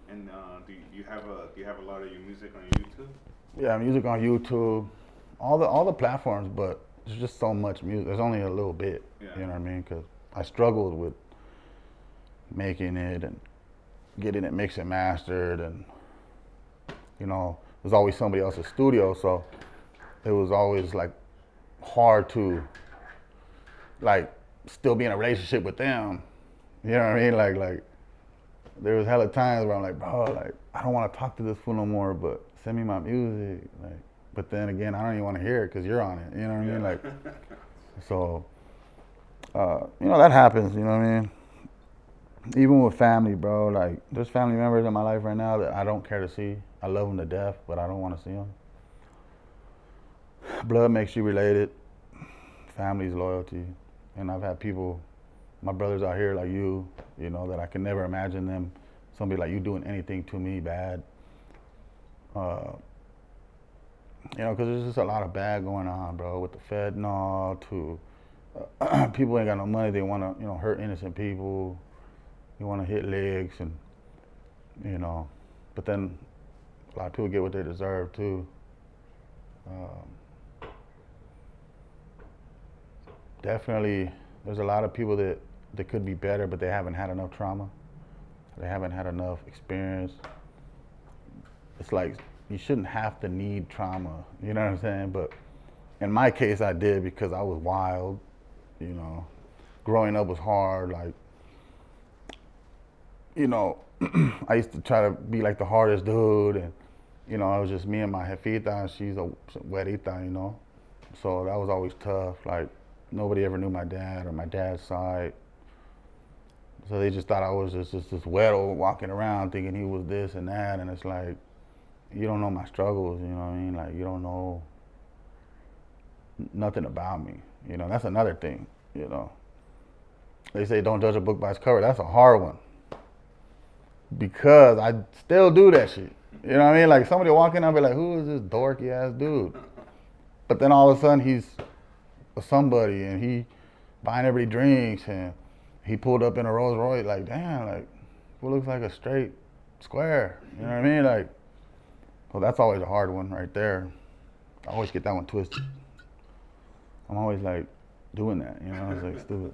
And do you have a lot of your music on YouTube? yeah, music on YouTube, all the platforms, but there's just so much music. There's only a little bit. Yeah. You know what I mean? Because I struggled with making it and getting it mixed and mastered, and you know, there's always somebody else's studio, so it was always like hard to like still be in a relationship with them. You know what I mean? Like there was hella times where I'm like, bro, like I don't want to talk to this fool no more, but send me my music. Like, but then again, I don't even want to hear it because you're on it. You know what I mean? Like, so you know that happens. You know what I mean? Even with family, bro. Like, there's family members in my life right now that I don't care to see. I love them to death, but I don't want to see them. Blood makes you related. Family's loyalty. And I've had people, my brothers out here like you know, that I can never imagine them, somebody like you doing anything to me bad. You know, because there's just a lot of bad going on, bro, with the fentanyl to people ain't got no money. They want to, you know, hurt innocent people. They want to hit legs and, you know, but then a lot of people get what they deserve too. Definitely, there's a lot of people that could be better, but they haven't had enough trauma. They haven't had enough experience. It's like you shouldn't have to need trauma. You know what I'm saying? But in my case, I did because I was wild. You know, growing up was hard. Like, you know, I used to try to be like the hardest dude, and you know, it was just me and my jefita, and she's a güerita, you know. So that was always tough. Like, nobody ever knew my dad or my dad's side. So they just thought I was just this güero walking around thinking he was this and that, and it's like, you don't know my struggles, you know what I mean? Like, you don't know nothing about me. You know, that's another thing, you know. They say don't judge a book by its cover. That's a hard one. Because I still do that shit. You know what I mean? Like, somebody walking up and be like, who is this dorky ass dude? But then all of a sudden he's somebody and he buying everybody drinks and he pulled up in a Rolls Royce. Like, damn, like, who looks like a straight square? You know what I mean? Like, well, that's always a hard one right there. I always get that one twisted. I'm always like doing that, you know? It's like stupid.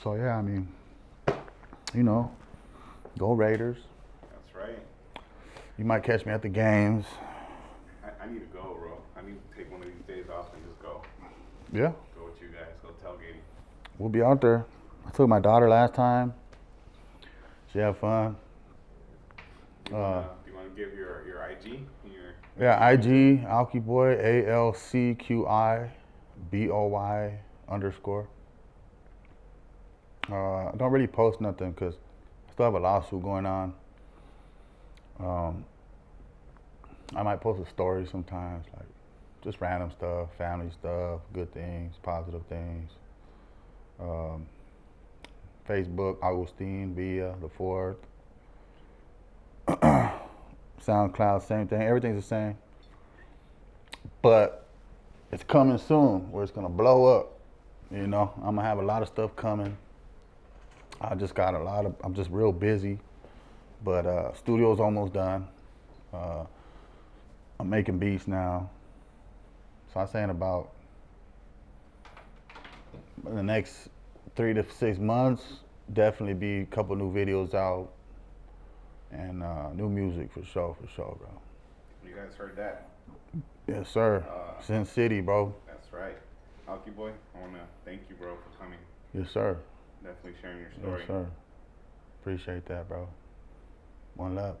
So yeah, I mean, you know, go Raiders. That's right. You might catch me at the games. I need to go, bro. I need to take one of these days off and just go. Yeah, Go with you guys. Go tailgating. we'll be out there. I took my daughter last time. She had fun. Do you want to give your IG? Yeah, IG, AlcqiBoy, AlcqiBoy_. I don't really post nothing because I still have a lawsuit going on. I might post a story sometimes, like just random stuff, family stuff, good things, positive things. Facebook, Agustine Villa IV. SoundCloud, same thing. Everything's the same. But it's coming soon where it's gonna blow up. You know, I'm gonna have a lot of stuff coming. I just got I'm just real busy. But studio's almost done. I'm making beats now. So I'm saying about the next 3 to 6 months, definitely be a couple new videos out and new music for sure, bro. You guys heard that? Yes, sir. Sin City, bro. That's right. AlcqiBoy, I want to thank you, bro, for coming. Yes, sir. Definitely sharing your story. Yes, sir. Appreciate that, bro. One love.